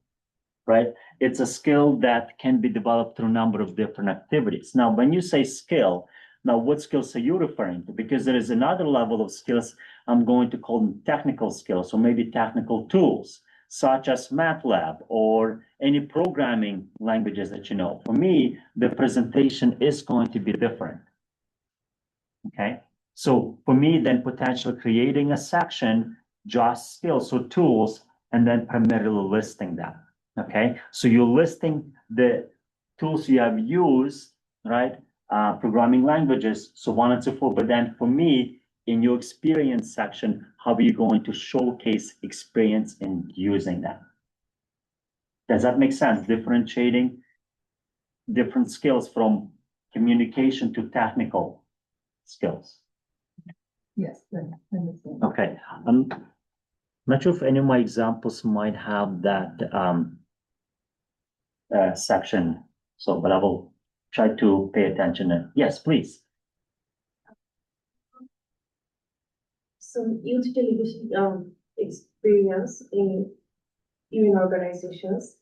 right? It's a skill that can be developed through a number of different activities. Now, when you say skill, now what skills are you referring to? Because there is another level of skills, I'm going to call them technical skills, or maybe technical tools, such as MATLAB or any programming languages that you know. For me, the presentation is going to be different. Okay, so for me, then potentially creating a section, just skills, so tools, and then primarily listing them. Okay, so you're listing the tools you have used, right? Programming languages, so on and so forth. But then for me, in your experience section, how are you going to showcase experience in using them? Does that make sense? Differentiating different skills from communication to technical skills. Yes, I understand. Okay, I'm not sure if any of my examples might have that section, so but I will try to pay attention. Yes, please. Some youth television experience in organizations,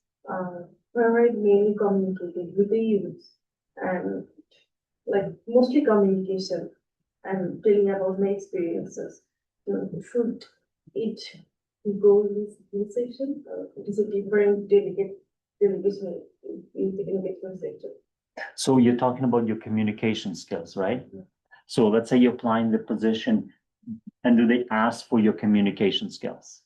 where I mainly communicated with the youth and like mostly communication and telling about my experiences. Should it go in this section? It is a different delegation in the engagement section. So you're talking about your communication skills, right? So let's say you're applying the position, and do they ask for your communication skills?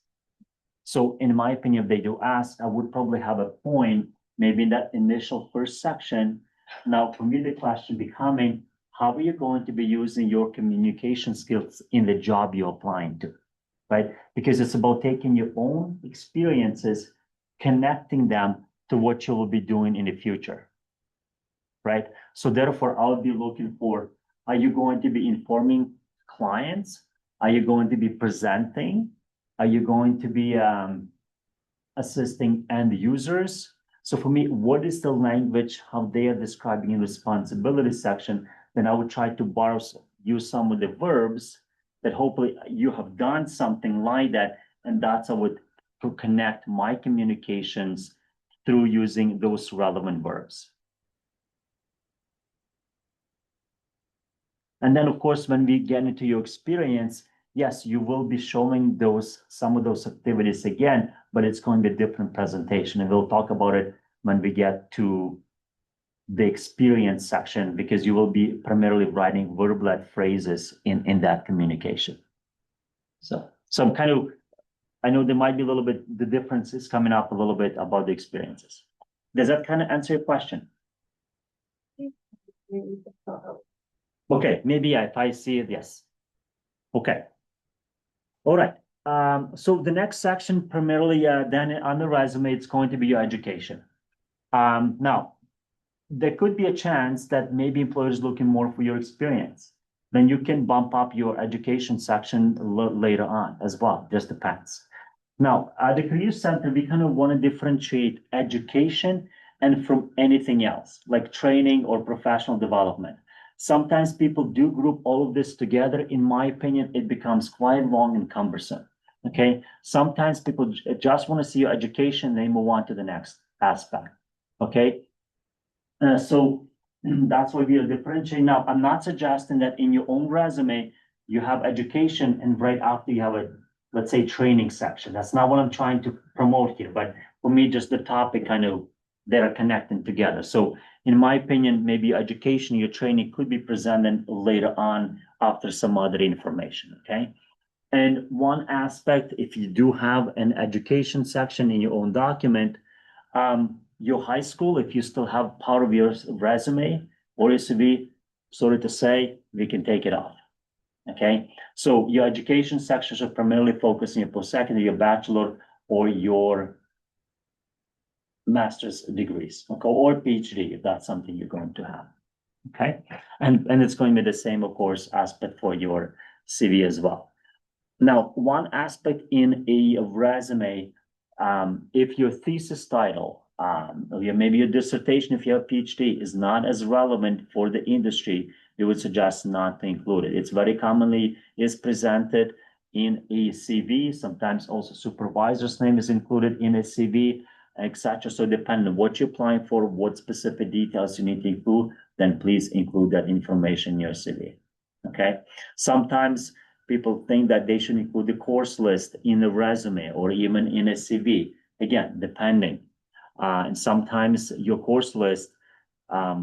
So in my opinion, if they do ask, I would probably have a point, maybe in that initial first section. Now, for me, the question becoming, how are you going to be using your communication skills in the job you're applying to, right? Because it's about taking your own experiences, connecting them to what you will be doing in the future, right? So therefore, I'll be looking for, are you going to be informing clients? Are you going to be presenting? Are you going to be assisting end users? So for me, what is the language, how they are describing in responsibility section? Then I would try to use some of the verbs that hopefully you have done something like that. And that's how I would connect my communications through using those relevant verbs. And then, of course, when we get into your experience, yes, you will be showing some of those activities again, but it's going to be a different presentation. And we'll talk about it when we get to the experience section, because you will be primarily writing verblet phrases in that communication. So I'm I know there might be a little bit, the difference is coming up a little bit about the experiences. Does that kind of answer your question? Okay, maybe if I see it, yes. Okay. All right. So the next section primarily then on the resume, it's going to be your education. Now, there could be a chance that maybe employers looking more for your experience. Then you can bump up your education section later on as well, just depends. Now, at the Career Center, we kind of want to differentiate education and from anything else, like training or professional development. Sometimes people do group all of this together. In my opinion, it becomes quite long and cumbersome. Okay. Sometimes people just want to see your education, they move on to the next aspect. Okay. So that's why we are differentiating. Now, I'm not suggesting that in your own resume, you have education and right after you have a, let's say, training section. That's not what I'm trying to promote here. But for me, just the topic kind of, they're connecting together. So in my opinion, maybe education, your training could be presented later on after some other information, okay? And one aspect, if you do have an education section in your own document, your high school, if you still have part of your resume or your CV, sorry to say, we can take it off, okay? So your education section should primarily focus on your post-secondary, your bachelor, or your master's degrees, okay, or PhD, if that's something you're going to have, okay? And it's going to be the same, of course, aspect for your CV as well. Now, one aspect in a resume, if your thesis title, maybe your dissertation, if you have a PhD, is not as relevant for the industry, we would suggest not to include it. It's very commonly is presented in a CV. Sometimes also supervisor's name is included in a CV, etc. So depending on what you're applying for, what specific details you need to include, then please include that information in your CV. Okay. Sometimes people think that they should include the course list in the resume or even in a CV. Again, depending. And sometimes your course list, I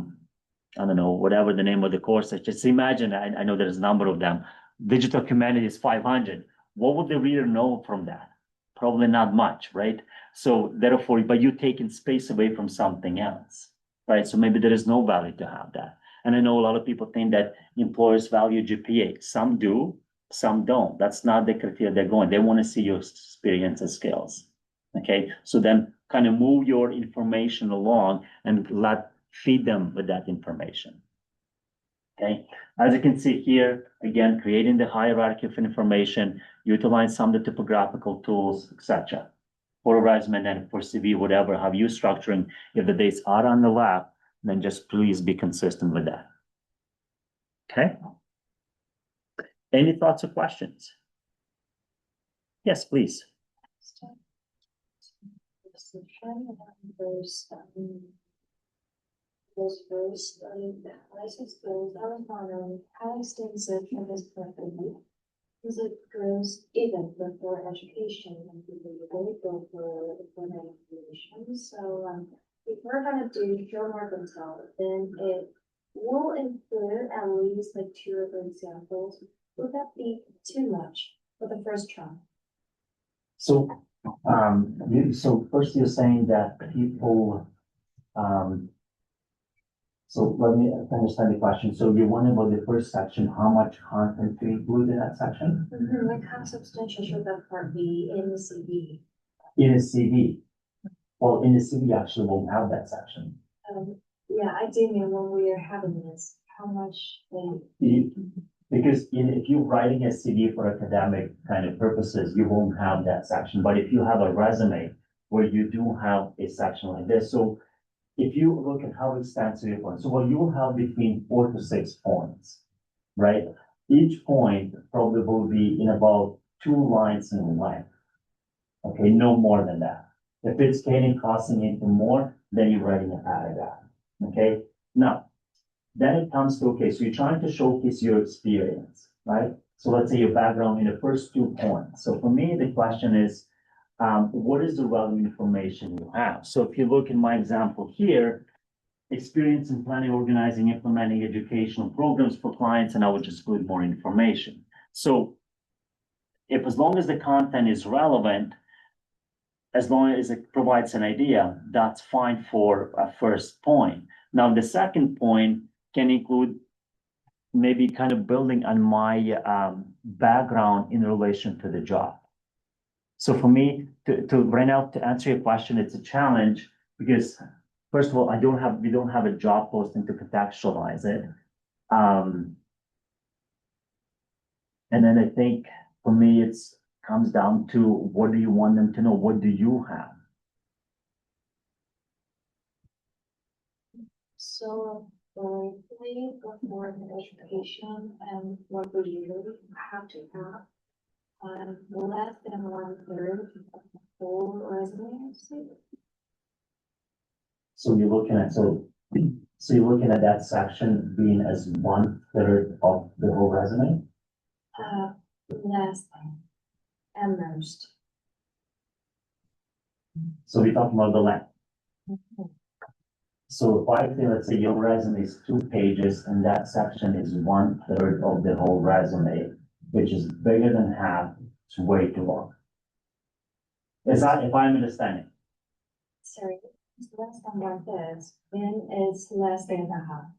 don't know, whatever the name of the course is, just imagine, I know there's a number of them, digital humanities 500. What would the reader know from that? Probably not much, right? So therefore, but you're taking space away from something else, right? So maybe there is no value to have that. And I know a lot of people think that employers value GPA. Some do, some don't. That's not the criteria they're going. They want to see your experience and skills. Okay, so then kind of move your information along and feed them with that information. Okay, as you can see here, again, creating the hierarchy of information, utilize some of the typographical tools, etc. For a resume and for CV, whatever, have you structuring, if the dates are on the lap, then just please be consistent with that. Okay? Any thoughts or questions? Yes, please. Those first, the license goes, I was wondering how extensive this program is. It goes even before education and people really go for that information. So, if we're gonna do field work and tell, then it will include at least like 2 other examples. Would that be too much for the first try? So, so first you're saying that people, so let me understand the question. So you're wondering about the first section, how much content to include in that section? Like how substantial should that part be in the CV? In a CV. Well, in the CV actually won't have that section. Yeah, I do mean when we are having this, how much they. Because if you're writing a CV for academic kind of purposes, you won't have that section. But if you have a resume where you do have a section like this, so if you look at how extensive your point, so well, you will have between 4 to 6 points, right? Each point probably will be in about 2 lines in length. Okay, no more than that. If it's getting crossing into more, then you're writing a paragraph. Okay, now then it comes to, okay, so you're trying to showcase your experience, right? So let's say your background in the first 2 points. So for me, the question is, what is the relevant information you have? So if you look in my example here, experience in planning, organizing, implementing educational programs for clients, and I would just include more information. So if as long as the content is relevant, as long as it provides an idea, that's fine for a first point. Now, the second point can include maybe kind of building on my background in relation to the job. So for me, right now, to answer your question, it's a challenge because first of all, we don't have a job posting to contextualize it. And then I think for me, it's comes down to what do you want them to know? What do you have? So, briefly, before education and what we usually have to have, less than 1/3 of the whole resume. So you're looking at you're looking at that section being as 1/3 of the whole resume? Less than, at most. So we're talking about the length. So if I say, let's say your resume is 2 pages and that section is 1/3 of the whole resume, which is bigger than half, it's way too long. Is that, if I'm understanding? Sorry, it's less than 1/3, then it's less than a half.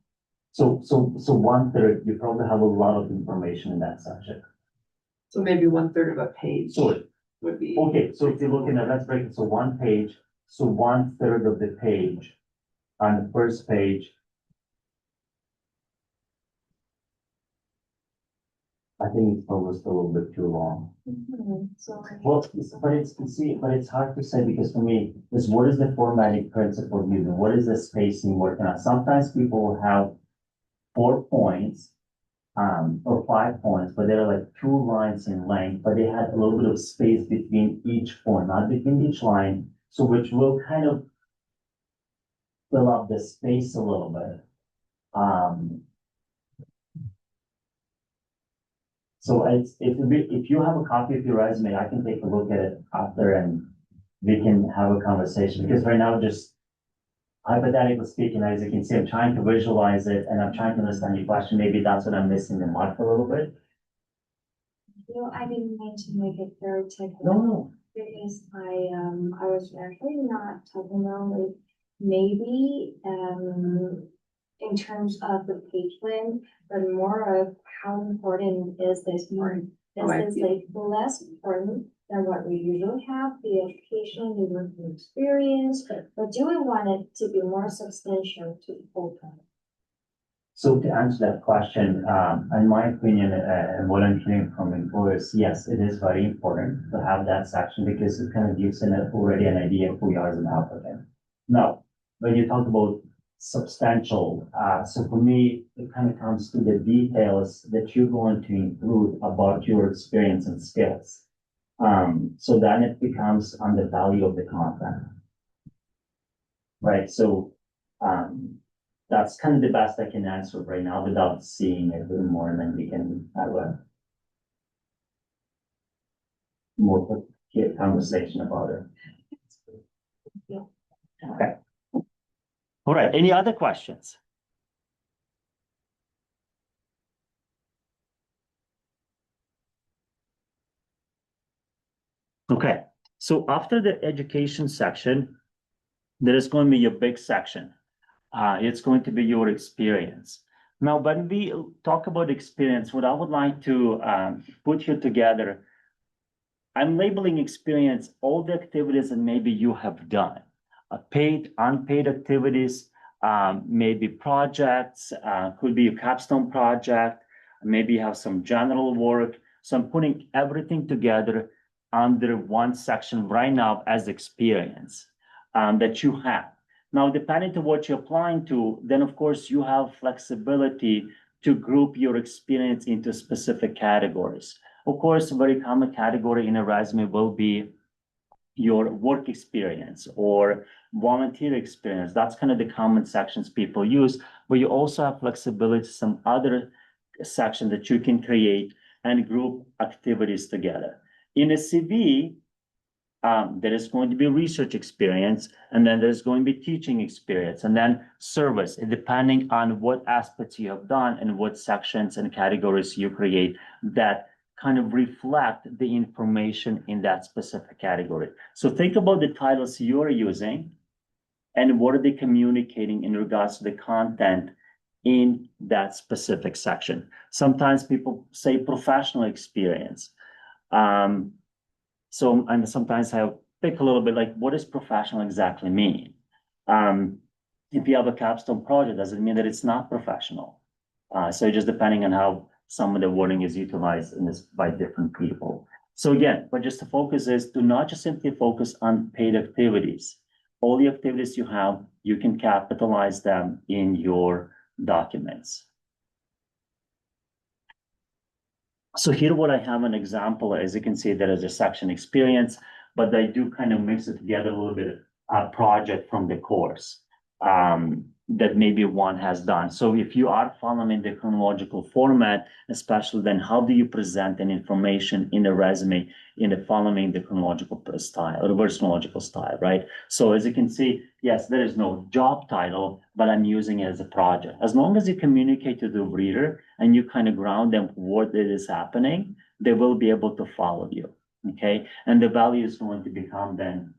So 1/3, you probably have a lot of information in that section. So maybe 1/3 of a page So, would be. okay, so if you're looking at, let's break it, so 1 page, so 1/3 of the page on the first page. I think it's almost a little bit too long. So. Well, but it's hard to say because for me, is what is the formatting principle using? What is the spacing working on? Sometimes people will have 4 points, or 5 points, but they're like 2 lines in length, but they had a little bit of space between each point, not between each line. So which will kind of fill up the space a little bit. So if you have a copy of your resume, I can take a look at it after and we can have a conversation, because right now, just hypothetically speaking, as you can see, I'm trying to visualize it and I'm trying to understand your question. Maybe that's what I'm missing the mark a little bit. No, I didn't mean to make it very technical. No. Because I was actually not talking about like maybe in terms of the page length, but more of how important is this part? This is like less important than what we usually have, the education, the working experience, but do we want it to be more substantial to the whole time? So to answer that question, in my opinion, and what I'm hearing from employers, yes, it is very important to have that section because it kind of gives already an idea of who you are as an applicant. Now, when you talk about substantial, so for me, it kind of comes to the details that you're going to include about your experience and skills. So then it becomes on the value of the content. Right, so that's kind of the best I can answer right now without seeing it a little more, and then we can have a more conversation about it. Yeah. Okay. All right, any other questions? Okay, so after the education section, there is going to be a big section. It's going to be your experience. Now, when we talk about experience, what I would like to put here together, I'm labeling experience all the activities that maybe you have done, paid, unpaid activities, maybe projects, could be a capstone project, maybe you have some general work. So I'm putting everything together under one section right now as experience that you have. Now, depending on what you're applying to, then of course you have flexibility to group your experience into specific categories. Of course, a very common category in a resume will be your work experience or volunteer experience. That's kind of the common sections people use, but you also have flexibility to some other section that you can create and group activities together. In a CV, there is going to be research experience, and then there's going to be teaching experience, and then service, depending on what aspects you have done and what sections and categories you create that kind of reflect the information in that specific category. So think about the titles you're using and what are they communicating in regards to the content in that specific section. Sometimes people say professional experience. So, and sometimes I pick a little bit like, what does professional exactly mean? If you have a capstone project, does it mean that it's not professional? So just depending on how some of the wording is utilized in this by different people. So again, but just the focus is to not just simply focus on paid activities. All the activities you have, you can capitalize them in your documents. So here what I have an example, as you can see, there is a section experience, but I do kind of mix it together a little bit, a project from the course that maybe one has done. So if you are following the chronological format, especially then how do you present an information in a resume in the following the chronological style, reverse chronological style, right? So as you can see, yes, there is no job title, but I'm using it as a project. As long as you communicate to the reader and you kind of ground them what it is happening, they will be able to follow you, okay? And the value is going to become then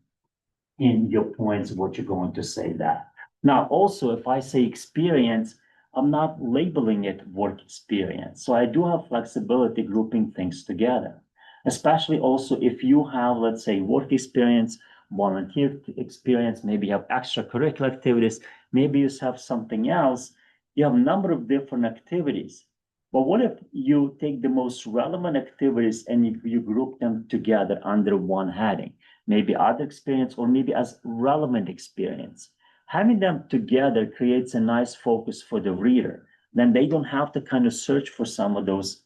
in your points, what you're going to say that. Now, also, if I say experience, I'm not labeling it work experience. So I do have flexibility grouping things together, especially also if you have, let's say, work experience, volunteer experience, maybe you have extracurricular activities, maybe you have something else. You have a number of different activities. But what if you take the most relevant activities and you group them together under one heading? Maybe other experience or maybe as relevant experience. Having them together creates a nice focus for the reader. Then they don't have to kind of search for some of those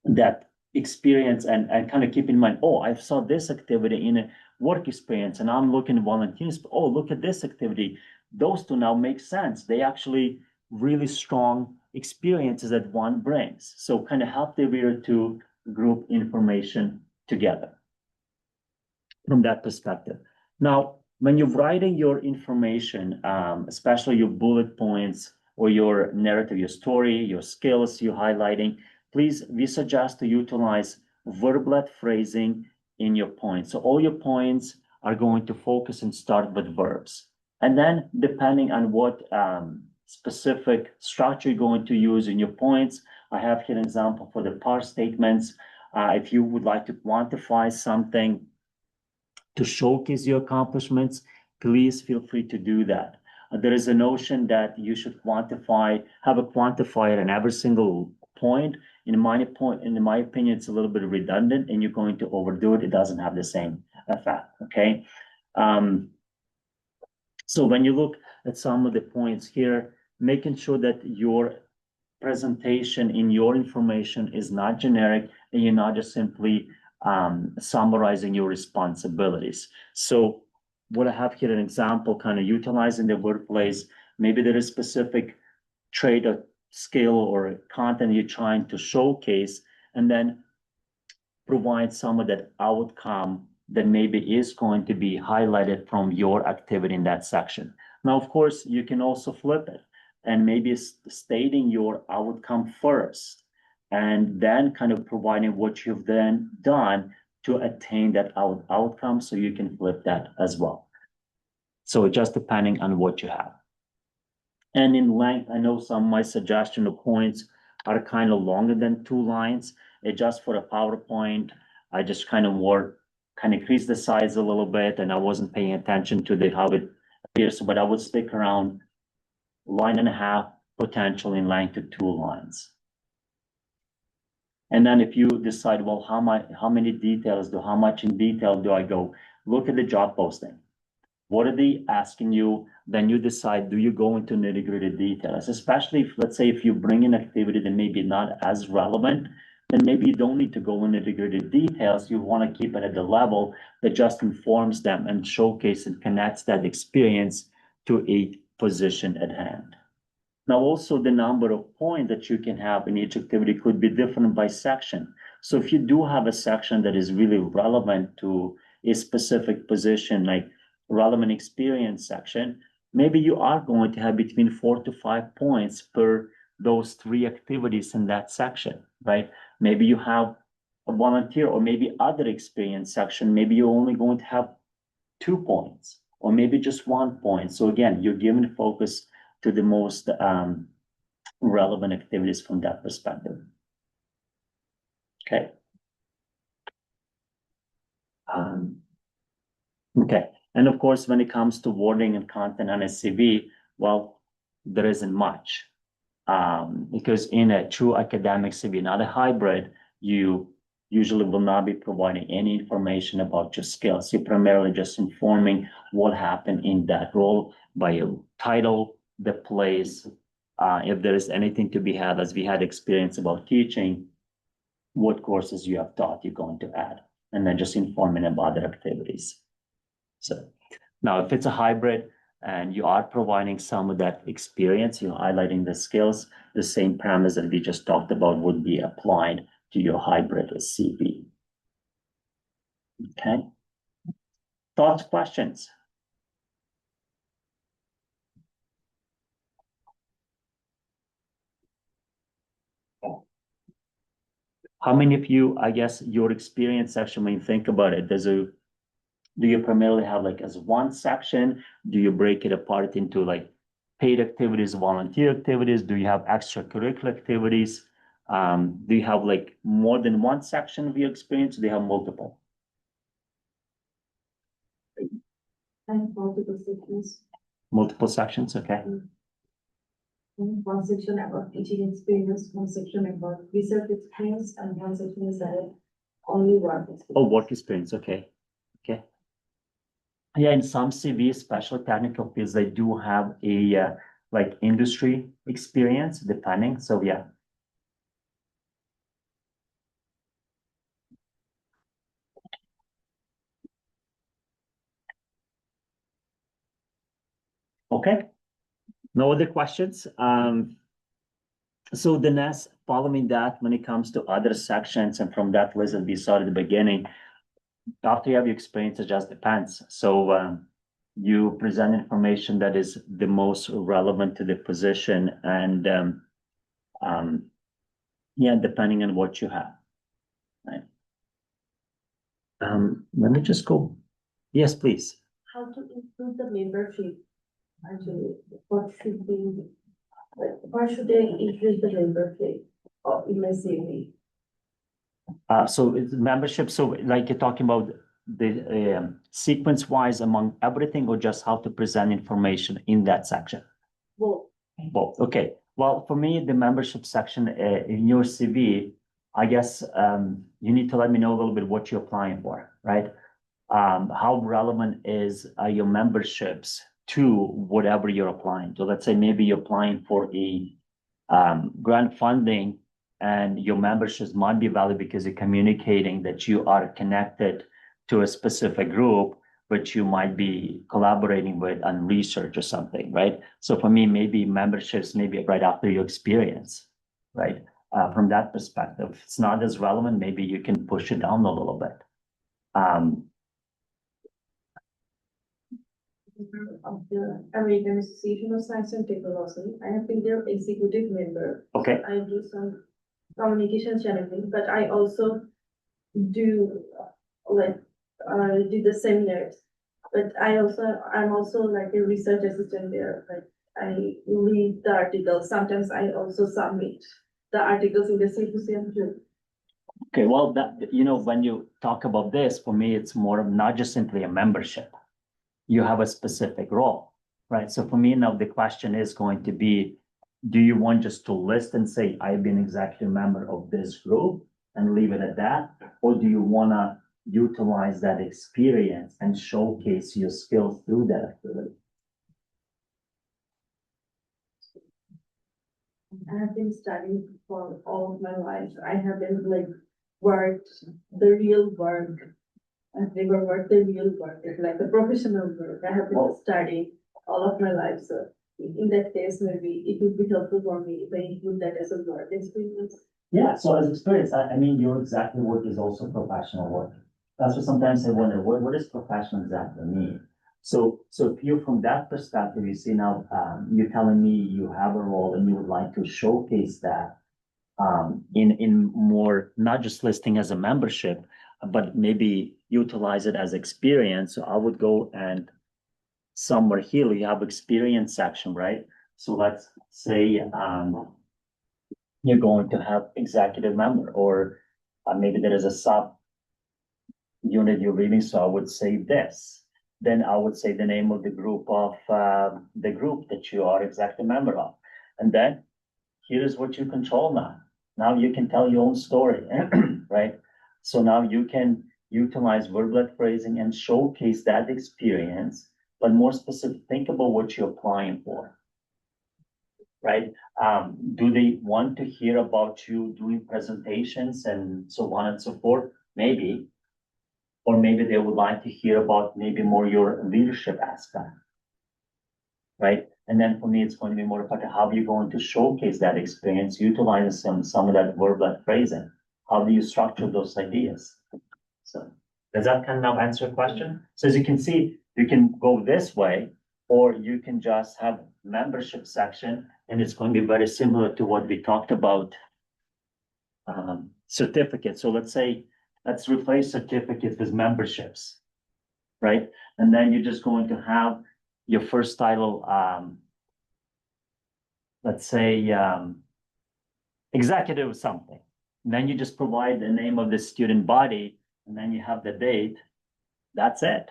that experience and kind of keep in mind, oh, I saw this activity in a work experience and I'm looking at volunteers. Oh, look at this activity. Those two now make sense. They actually really strong experiences that one brings. So kind of help the reader to group information together from that perspective. Now, when you're writing your information, especially your bullet points or your narrative, your story, your skills you're highlighting, please, we suggest to utilize verblet phrasing in your points. So all your points are going to focus and start with verbs. And then depending on what specific structure you're going to use in your points, I have here an example for the part statements. If you would like to quantify something, to showcase your accomplishments, please feel free to do that. There is a notion that you should have a quantifier in every single point. In my opinion, it's a little bit redundant and you're going to overdo it. It doesn't have the same effect, okay? So when you look at some of the points here, making sure that your presentation in your information is not generic and you're not just simply summarizing your responsibilities. So what I have here, an example, kind of utilizing the workplace, maybe there is specific trait or skill or content you're trying to showcase, and then provide some of that outcome that maybe is going to be highlighted from your activity in that section. Now, of course, you can also flip it and maybe stating your outcome first, and then kind of providing what you've then done to attain that outcome, so you can flip that as well. So just depending on what you have. And in length, I know some of my suggestion of points are kind of longer than 2 lines. It just for a PowerPoint, I just kind of increased the size a little bit, and I wasn't paying attention to how it appears, but I would stick around 1.5 lines, potential in length to 2 lines. And then if you decide, well, how much in detail do I go? Look at the job posting. What are they asking you? Then you decide, do you go into nitty-gritty details? Especially if, let's say, if you bring in activity that maybe not as relevant, then maybe you don't need to go into nitty-gritty details. You want to keep it at the level that just informs them and showcase and connects that experience to a position at hand. Now, also the number of points that you can have in each activity could be different by section. So if you do have a section that is really relevant to a specific position, like relevant experience section, maybe you are going to have between 4 to 5 points per those 3 activities in that section, right? Maybe you have a volunteer or maybe other experience section, maybe you're only going to have 2 points or maybe just 1 point. So again, you're giving focus to the most relevant activities from that perspective. Okay. Okay. And of course, when it comes to wording and content on a CV, well, there isn't much. Because in a true academic CV, not a hybrid, you usually will not be providing any information about your skills. You're primarily just informing what happened in that role by a title, the place, if there is anything to be had, as we had experience about teaching, what courses you have taught, you're going to add, and then just informing about other activities. So now if it's a hybrid and you are providing some of that experience, you're highlighting the skills, the same premise that we just talked about would be applied to your hybrid CV. Okay. Thoughts, questions? How many of you, I guess, your experience section, when you think about it, do you primarily have like as one section? Do you break it apart into like paid activities, volunteer activities? Do you have extracurricular activities? Do you have like more than one section of your experience? Do you have multiple? And multiple sections. Multiple sections, okay. One section about teaching experience, one section about research experience, and one section is that only work experience. Oh, work experience, okay. Okay. Yeah, in some CV, special technical fields, they do have a like industry experience, depending. So yeah. Okay. No other questions? So the next, following that, when it comes to other sections, and from that list that we saw at the beginning, after you have your experience, it just depends. So you present information that is the most relevant to the position, and yeah, depending on what you have. Right. Let me just go. Yes, please. How to improve the membership? Actually, what should be, why should they increase the membership in my CV? So it's membership. So like you're talking about the sequence wise among everything, or just how to present information in that section? Both. Both. Okay. Well, for me, the membership section in your CV, I guess you need to let me know a little bit what you're applying for, right? How relevant is your memberships to whatever you're applying to? Let's say maybe you're applying for a grant funding, and your memberships might be valid because you're communicating that you are connected to a specific group, but you might be collaborating with on research or something, right? So for me, maybe memberships, maybe right after your experience, right? From that perspective, if it's not as relevant, maybe you can push it down a little bit. Of the American Association of Science and Technology. I have been their executive member. Okay. I do some communication channeling, but I also do do the seminars. But I'm also like a research assistant there. Like I read the articles. Sometimes I also submit the articles in the symposium too. Okay, well, that, you know, when you talk about this, for me, it's more of not just simply a membership. You have a specific role, right? So for me now, the question is going to be, do you want just to list and say, I've been executive member of this group and leave it at that? Or do you want to utilize that experience and showcase your skills through that activity? I have been studying for all of my life. I have been worked the real work. I've never worked the real work, like the professional work. I have been studying all of my life. So in that case, maybe it would be helpful for me if I include that as a work experience. Yeah, so as experience, I mean, your exactly work is also professional work. That's what sometimes I wonder, what does professional exactly mean? So if you, from that perspective, you see now, you're telling me you have a role and you would like to showcase that in more, not just listing as a membership, but maybe utilize it as experience. So I would go and somewhere here you have experience section, right? So let's say you're going to have executive member, or maybe there is a sub unit you're reading. So I would say this. Then I would say the name of the group the group that you are executive member of. And then here is what you control now. Now you can tell your own story, right? So now you can utilize wordlet phrasing and showcase that experience, but more specific, think about what you're applying for, right? Do they want to hear about you doing presentations and so on and so forth? Maybe. Or maybe they would like to hear about maybe more your leadership aspect, right? And then for me, it's going to be more about how you're going to showcase that experience, utilizing some of that wordlet phrasing. How do you structure those ideas? So does that kind of answer your question? So as you can see, you can go this way, or you can just have membership section, and it's going to be very similar to what we talked about. Certificate. So let's replace certificates with memberships, right? And then you're just going to have your first title, let's say executive something. And then you just provide the name of the student body, and then you have the date. That's it,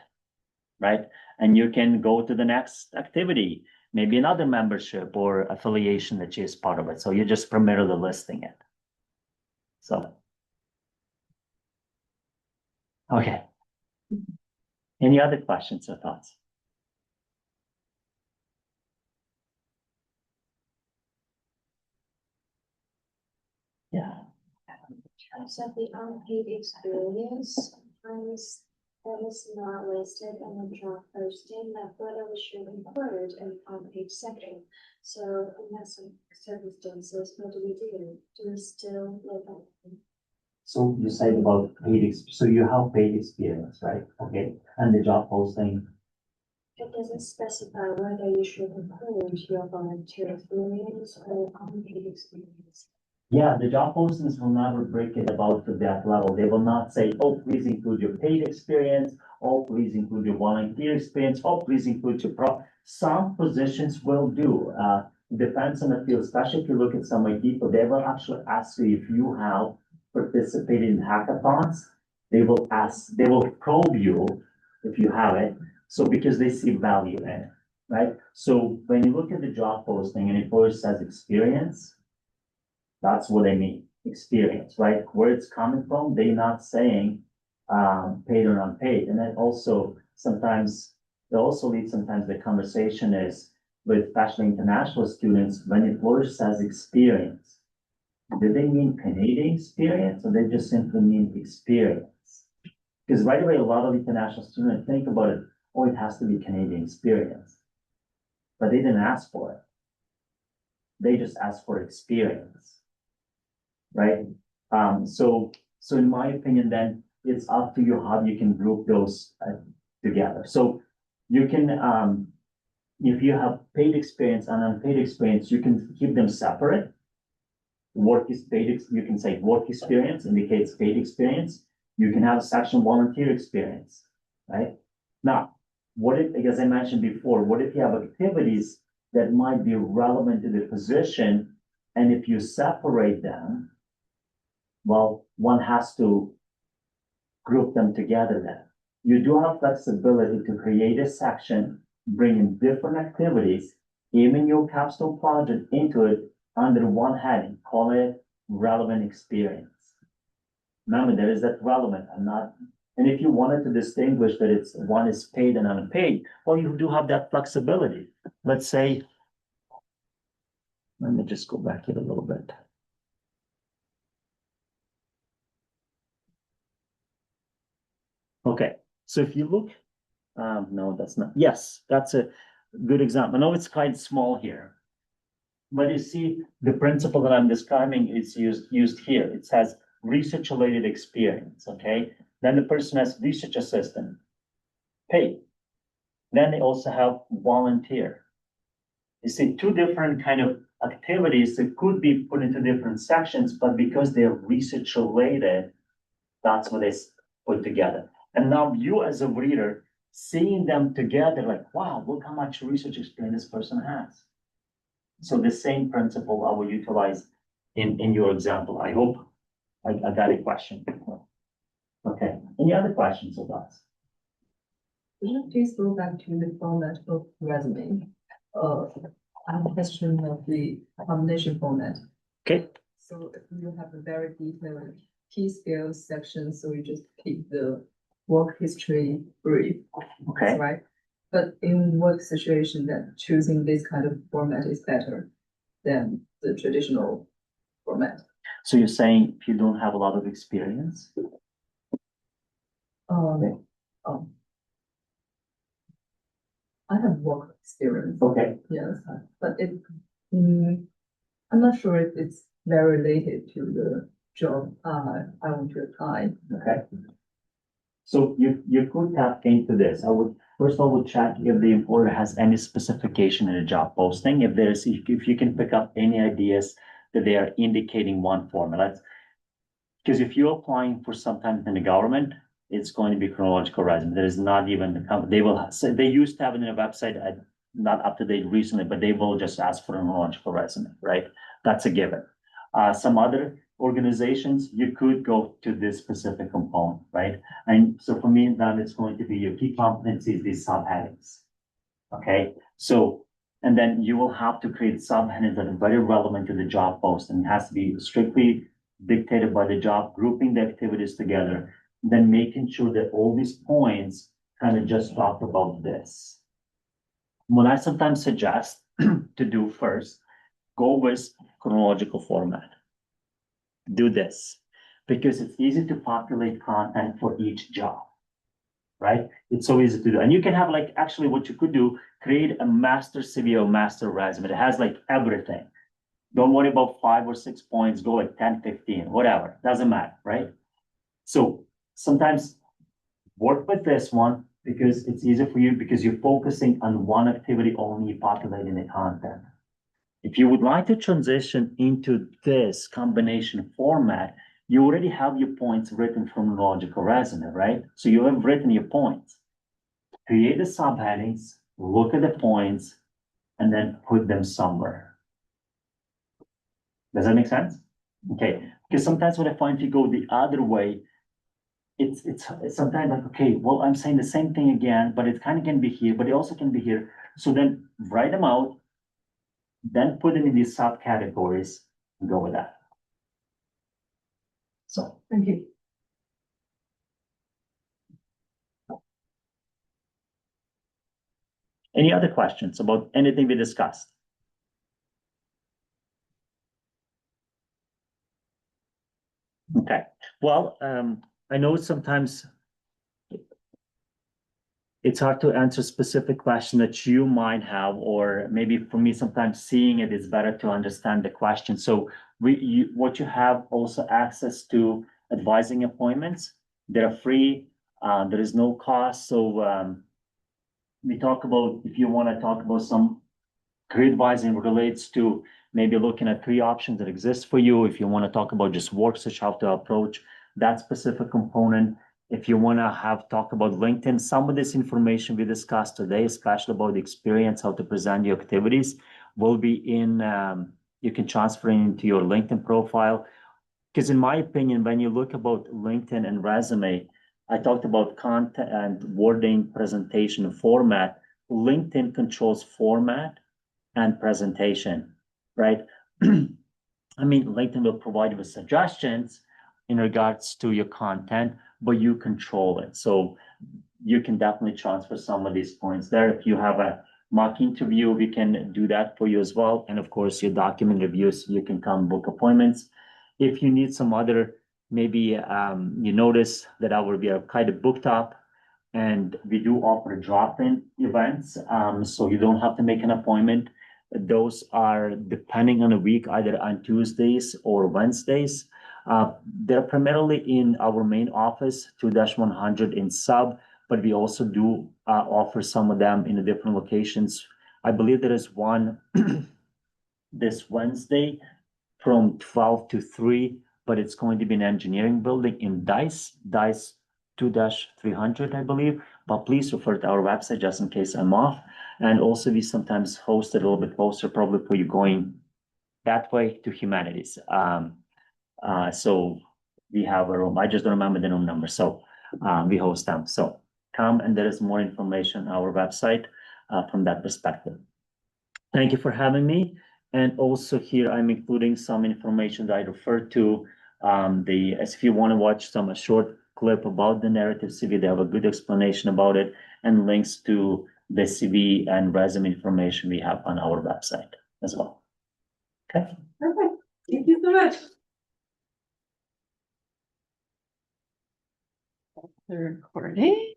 right? And you can go to the next activity, maybe another membership or affiliation that is part of it. So you're just primarily listing it. So, okay. Any other questions or thoughts? Yeah. In terms of the unpaid experience, that is not listed in the job posting, that photo should be included in the unpaid section. So in that circumstances, what do we do? Do we still live on? So you said about so you have paid experience, right? Okay, and the job posting. It doesn't specify whether you should include your volunteer experience or unpaid experience. Yeah, the job postings will never break it about to that level. They will not say, oh, please include your paid experience. Oh, please include your volunteer experience. Oh, please include your Some positions will do. It depends on the field, especially if you look at some IT people, they will actually ask you if you have participated in hackathons. They will ask, they will probe you if you have it. So because they see value in it, right? So when you look at the job posting and it first says experience, that's what they mean, experience, right? Where it's coming from, they're not saying paid or unpaid. And then also sometimes they also lead sometimes the conversation is with especially international students, when it first says experience, do they mean Canadian experience or they just simply mean experience? Because right away, a lot of international students think about it, oh, it has to be Canadian experience. But they didn't ask for it. They just asked for experience, right? So in my opinion, then it's up to you how you can group those together. So you can, if you have paid experience and unpaid experience, you can keep them separate. Work is paid, you can say work experience indicates paid experience. You can have a section volunteer experience, right? Now, what if, as I mentioned before, what if you have activities that might be relevant to the position? And if you separate them, well, one has to group them together then. You do have flexibility to create a section, bring in different activities, even your capstone project into it under one heading, call it relevant experience. Remember, there is that relevant, and if you wanted to distinguish that it's one is paid and unpaid, well, you do have that flexibility. Let's say, let me just go back here a little bit. Okay, so if you look, no, that's not, yes, that's a good example. I know it's quite small here, but you see the principle that I'm describing is used here. It says research-related experience, okay? Then the person has research assistant, paid. Then they also have volunteer. You see two different kind of activities that could be put into different sections, but because they're research-related, that's what they put together. And now you as a reader, seeing them together, like, wow, look how much research experience this person has. So the same principle I will utilize in your example. I hope I got a question. Okay, any other questions or thoughts? Could you please go back to the format of resume? I have a question of the combination format. Okay. So if you have a very detailed key skills section, so you just keep the work history brief. Okay. Right? But in what situation that choosing this kind of format is better than the traditional format? So you're saying if you don't have a lot of experience? I have work experience. Okay. Yes, but I'm not sure if it's very related to the job I want to apply. Okay. So you could tap into this. I would first of all check if the employer has any specification in a job posting. If you can pick up any ideas that they are indicating one format. Because if you're applying for sometimes in the government, it's going to be chronological resume. There is not even they used to have it in a website, not up to date recently, but they will just ask for a chronological resume, right? That's a given. Some other organizations, you could go to this specific component, right? And so for me, then it's going to be your key competencies, these subheadings. Okay, so, and then you will have to create subheadings that are very relevant to the job post, and it has to be strictly dictated by the job, grouping the activities together, then making sure that all these points kind of just talk about this. What I sometimes suggest to do first, go with chronological format. Do this because it's easy to populate content for each job, right? It's so easy to do. And you can have like, actually what you could do, create a master CV or master resume. It has like everything. Don't worry about 5 or 6 points, go like 10, 15, whatever, doesn't matter, right? So sometimes work with this one because it's easier for you because you're focusing on one activity only, populating the content. If you would like to transition into this combination format, you already have your points written from a logical resume, right? So you have written your points. Create the subheadings, look at the points, and then put them somewhere. Does that make sense? Okay, because sometimes what I find if you go the other way, it's sometimes like, okay, well, I'm saying the same thing again, but it kind of can be here, but it also can be here. So then write them out, then put them in these subcategories and go with that. So, Thank you. any other questions about anything we discussed? Okay, well, I know sometimes it's hard to answer specific question that you might have, or maybe for me, sometimes seeing it is better to understand the question. So what you have also access to advising appointments. They're free. There is no cost. So we talk about, if you want to talk about some career advising relates to maybe looking at 3 options that exist for you. If you want to talk about just work search, how to approach that specific component. If you want to have talk about LinkedIn, some of this information we discussed today, especially about the experience, how to present your activities, will be in, you can transfer into your LinkedIn profile. Because in my opinion, when you look about LinkedIn and resume, I talked about content and wording, presentation, format. LinkedIn controls format and presentation, right? I mean, LinkedIn will provide you with suggestions in regards to your content, but you control it. So you can definitely transfer some of these points there. If you have a mock interview, we can do that for you as well. And of course, your document reviews, you can come book appointments. If you need some other, maybe you notice that we are kind of booked up, and we do offer drop-in events, so you don't have to make an appointment. Those are depending on the week, either on Tuesdays or Wednesdays. They're primarily in our main office, 2-100 in Sub, but we also do offer some of them in the different locations. I believe there is one this Wednesday from 12 to 3, but it's going to be an engineering building in Dice 2-300, I believe. But please refer to our website just in case I'm off. And also, we sometimes host it a little bit closer, probably for you going that way to humanities. So we have a room. I just don't remember the room number. So we host them. So come, and there is more information on our website from that perspective. Thank you for having me. And also here, I'm including some information that I referred to. As if you want to watch a short clip about the narrative CV, they have a good explanation about it, and links to the CV and resume information we have on our website as well. Okay. Perfect. Thank you so much. The recording.